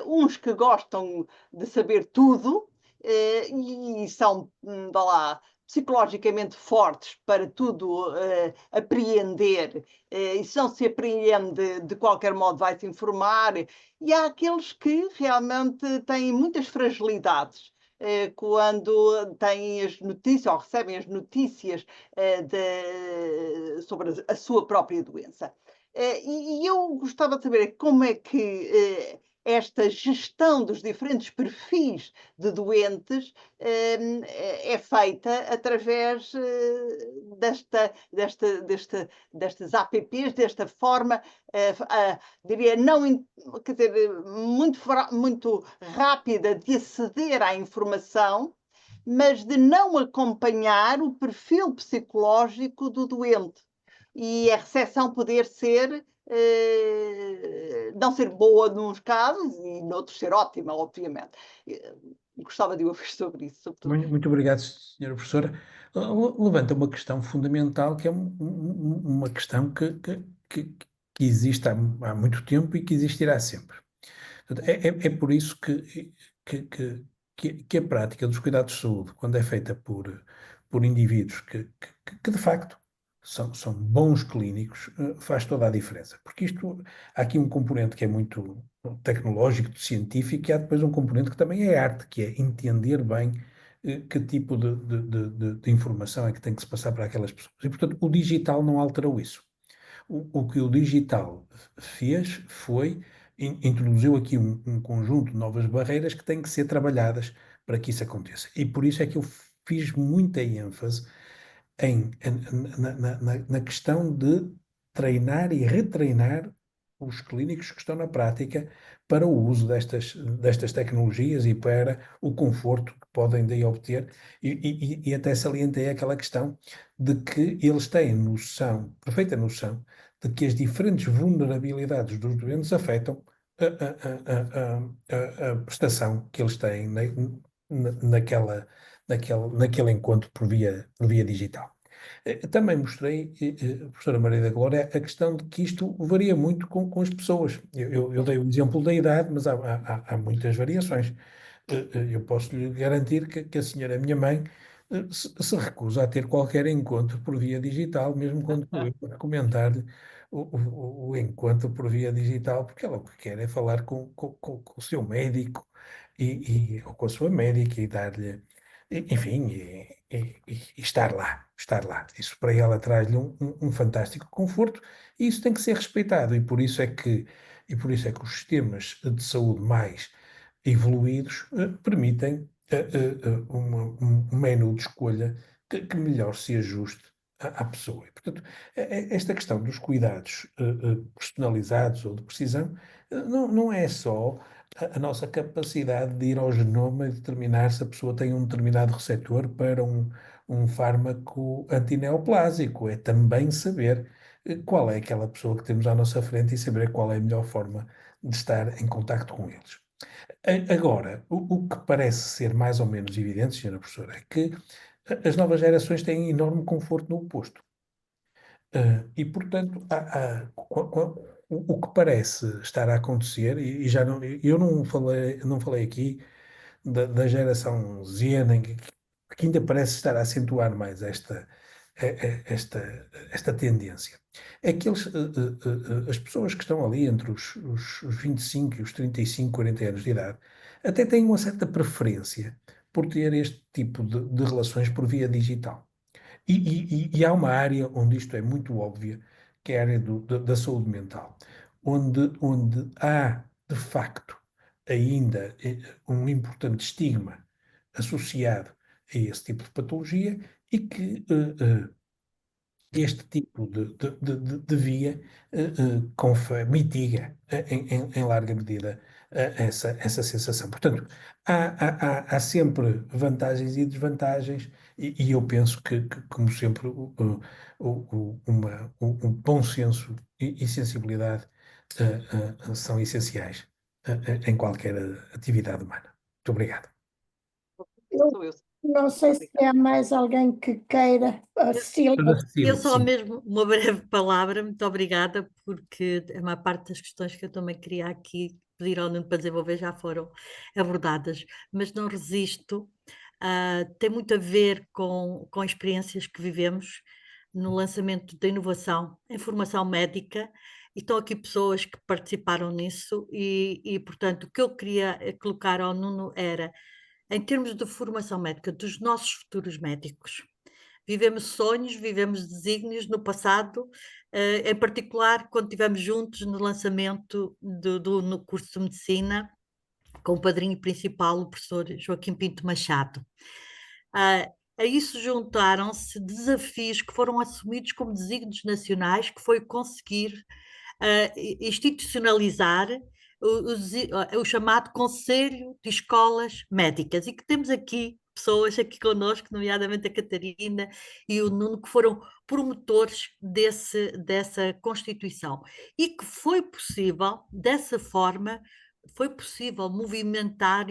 Speaker 7: uns que gostam de saber tudo e são, vá lá, psicologicamente fortes para tudo apreender, e se não se apreende, de qualquer modo vai-se informar, e há aqueles que realmente têm muitas fragilidades. Quando têm as notícias ou recebem as notícias sobre a sua própria doença. E eu gostava de saber como é que esta gestão dos diferentes perfis de doentes é feita através destas apps, desta forma, diria, não, quer dizer, muito rápida de aceder à informação, mas de não acompanhar o perfil psicológico do doente e a recepção poder ser, não ser boa nos casos e noutros ser ótima, obviamente. Gostava de ouvir sobre isso. Sobretudo.
Speaker 2: Muito obrigado, senhora professora. Levanta uma questão fundamental, que é uma questão que existe há muito tempo e que existirá sempre. Portanto, é por isso que a prática dos cuidados de saúde, quando é feita por indivíduos que de facto são bons clínicos, faz toda a diferença. Porque há aqui um componente que é muito tecnológico, científico, e há depois um componente que também é arte, que é entender bem que tipo de informação é que tem que se passar para aquelas pessoas. E, portanto, o digital não alterou isso. O que o digital fez foi introduziu aqui um conjunto de novas barreiras que têm que ser trabalhadas para que isso aconteça. E por isso é que eu fiz muita ênfase na questão de treinar e retreinar os clínicos que estão na prática para o uso destas tecnologias e para o conforto que podem daí obter. E até salientei aquela questão de que eles têm noção, perfeita noção, de que as diferentes vulnerabilidades dos doentes afetam a prestação que eles têm naquele encontro por via digital. Também mostrei, professora Maria da Glória, a questão de que isto varia muito com as pessoas. Eu dei o exemplo da idade, mas há muitas variações. Eu posso lhe garantir que a senhora, minha mãe, se recusa a ter qualquer encontro por via digital, mesmo quando eu recomendar-lhe o encontro por via digital, porque ela o que quer é falar com o seu médico ou com a sua médica e dar-lhe, enfim, e estar lá, estar lá. Isso para ela traz-lhe um fantástico conforto e isso tem que ser respeitado e por isso é que os sistemas de saúde mais evoluídos permitem um menu de escolha que melhor se ajuste à pessoa. E, portanto, esta questão dos cuidados personalizados ou de precisão não é só a nossa capacidade de ir ao genoma e determinar se a pessoa tem um determinado receptor para um fármaco antineoplásico, é também saber qual é aquela pessoa que temos à nossa frente e saber qual é a melhor forma de estar em contacto com eles. Agora, o que parece ser mais ou menos evidente, senhora professora, é que as novas gerações têm enorme conforto no oposto. E, portanto, o que parece estar a acontecer, e já não, eu não falei aqui da geração Z, que ainda parece estar a acentuar mais esta tendência. É que as pessoas que estão ali entre os 25 e os 35, 40 anos de idade, até têm uma certa preferência por ter este tipo de relações por via digital. E há uma área onde isto é muito óbvio, que é a área da saúde mental, onde há, de facto, ainda um importante estigma associado a esse tipo de patologia e que este tipo de via mitiga em larga medida essa sensação. Portanto, há sempre vantagens e desvantagens, e eu penso que, como sempre, um bom senso e sensibilidade são essenciais em qualquer atividade humana. Muito obrigado.
Speaker 7: Sou eu.
Speaker 1: Não sei se há mais alguém que queira. A Cecília,
Speaker 3: Eu só
Speaker 2: Sim.
Speaker 3: mesmo uma breve palavra, muito obrigada, porque a maior parte das questões que eu também queria aqui pedir ao Nuno para desenvolver já foram abordadas, mas não resisto. Tem muito a ver com experiências que vivemos no lançamento da inovação em formação médica, e estão aqui pessoas que participaram nisso, e portanto, o que eu queria colocar ao Nuno era, em termos de formação médica dos nossos futuros médicos, vivemos sonhos, vivemos desígnios no passado, em particular quando estivemos juntos no lançamento no curso de Medicina, com o padrinho principal, o professor Joaquim Pinto Machado. A isso juntaram-se desafios que foram assumidos como desígnios nacionais, que foi conseguir institucionalizar o chamado Conselho de Escolas Médicas, e que temos aqui pessoas aqui connosco, nomeadamente a Catarina e o Nuno, que foram promotores dessa Constituição, e que foi possível, dessa forma, foi possível movimentar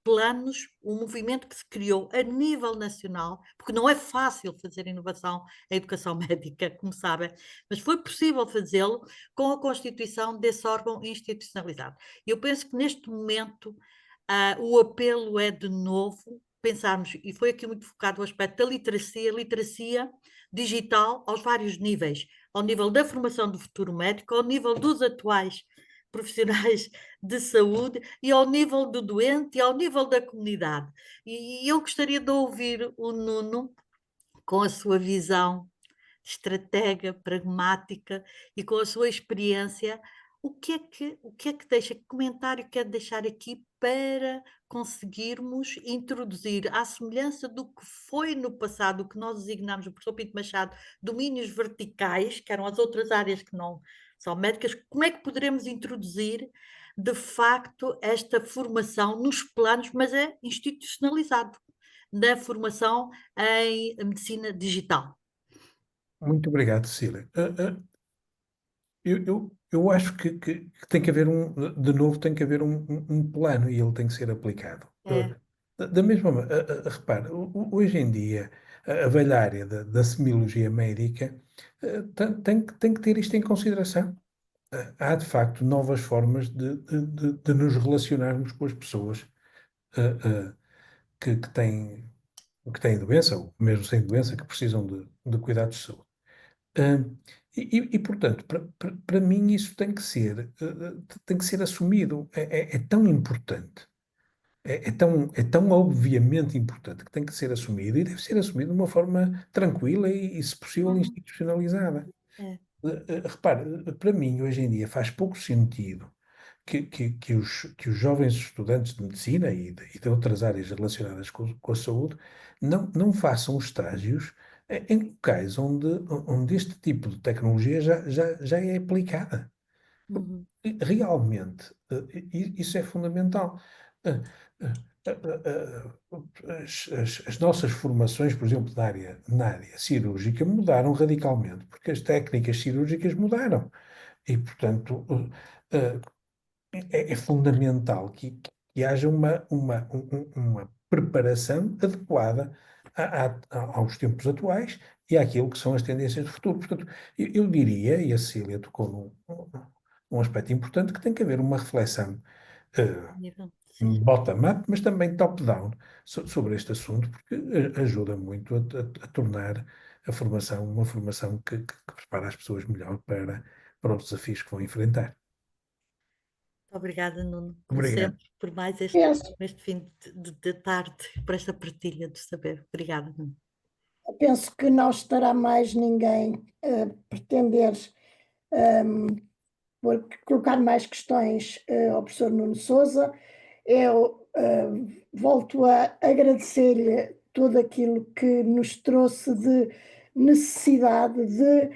Speaker 3: planos, um movimento que se criou a nível nacional, porque não é fácil fazer inovação em educação médica, como sabem, mas foi possível fazê-lo com a constituição desse órgão institucionalizado. Eu penso que neste momento o apelo é de novo pensarmos, e foi aqui muito focado o aspecto da literacia digital aos vários níveis, ao nível da formação do futuro médico, ao nível dos atuais profissionais de saúde e ao nível do doente e ao nível da comunidade. E eu gostaria de ouvir o Nuno com a sua visão estratega, pragmática e com a sua experiência. O que é que deixa, que comentário quer deixar aqui para conseguirmos introduzir, à semelhança do que foi no passado, o que nós designamos, o professor Pinto Machado, domínios verticais, que eram as outras áreas que não são médicas, como é que poderemos introduzir, de facto, esta formação nos planos, mas é institucionalizado, na formação em medicina digital?
Speaker 2: Muito obrigado, Cecília. Eu acho que tem que haver de novo, tem que haver um plano, e ele tem que ser aplicado. Da mesma maneira, repare, hoje em dia, a velha área da semiologia médica tem que ter isto em consideração. Há, de facto, novas formas de nos relacionarmos com as pessoas que têm doença, ou mesmo sem doença, que precisam de cuidados de saúde. Portanto, para mim isso tem que ser assumido. É tão importante, é tão obviamente importante, que tem que ser assumido, e deve ser assumido de uma forma tranquila e, se possível, institucionalizada. Repare, para mim, hoje em dia, faz pouco sentido que os jovens estudantes de medicina e de outras áreas relacionadas com a saúde não façam estágios em locais onde este tipo de tecnologia já é aplicada. Realmente, isso é fundamental. As nossas formações, por exemplo, na área cirúrgica, mudaram radicalmente, porque as técnicas cirúrgicas mudaram. E, portanto, é fundamental que haja uma preparação adequada aos tempos atuais e àquilo que são as tendências do futuro. Portanto, eu diria, e a Cecília tocou num aspecto importante, que tem que haver uma reflexão bottom-up, mas também top-down sobre este assunto, porque ajuda muito a tornar a formação uma formação que prepara as pessoas melhor para os desafios que vão enfrentar.
Speaker 3: Obrigada, Nuno, como
Speaker 2: Obrigado.
Speaker 3: sempre, por mais este fim de tarde, por esta partilha do saber. Obrigada, Nuno.
Speaker 1: Penso que não estará mais ninguém a pretender colocar mais questões ao professor Nuno Sousa. Eu volto a agradecer-lhe tudo aquilo que nos trouxe de necessidade de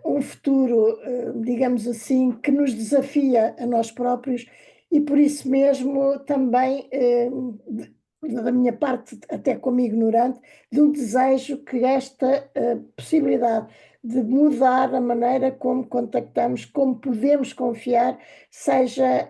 Speaker 1: um futuro, digamos assim, que nos desafia a nós próprios e por isso mesmo também, da minha parte, até como ignorante, de um desejo que esta possibilidade de mudar a maneira como contactamos, como podemos confiar, seja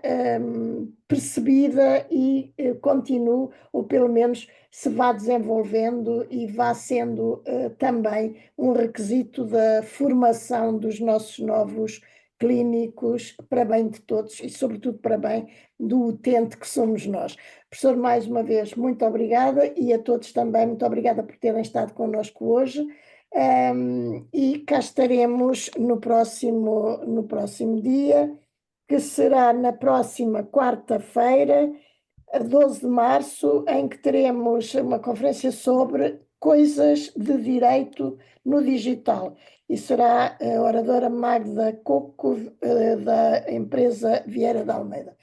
Speaker 1: percebida e continue, ou pelo menos se vá desenvolvendo e vá sendo também um requisito da formação dos nossos novos clínicos, para bem de todos e, sobretudo, para bem do utente que somos nós. Professor, mais uma vez, muito obrigada e a todos também, muito obrigada por terem estado connosco hoje. E cá estaremos no próximo dia, que será na próxima quarta-feira, a 12 de março, em que teremos uma conferência sobre coisas de direito no digital. E será a oradora Magda Coco, da empresa Vieira de Almeida.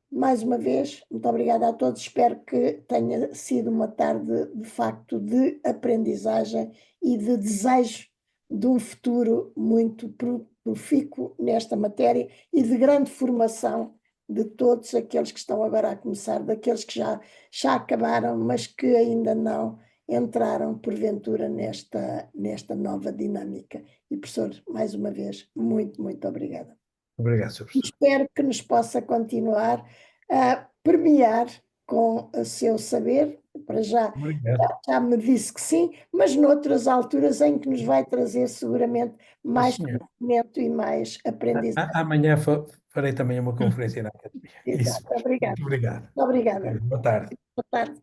Speaker 1: Mais uma vez, muito obrigada a todos. Espero que tenha sido uma tarde, de facto, de aprendizagem e de desejo de um futuro muito profícuo nesta matéria e de grande formação de todos aqueles que estão agora a começar, daqueles que já acabaram, mas que ainda não entraram, porventura, nesta nova dinâmica. E, professor, mais uma vez, muito, muito obrigada.
Speaker 2: Obrigado, Sr. Professor.
Speaker 1: Espero que nos possa continuar a premiar com o seu saber. Para já me disse que sim, mas noutras alturas em que nos vai trazer seguramente mais conhecimento e mais aprendizagem.
Speaker 2: Amanhã farei também uma conferência na academia. Isso.
Speaker 1: Obrigado.
Speaker 2: Muito obrigado.
Speaker 1: Obrigada.
Speaker 2: Boa tarde.
Speaker 1: Boa tarde.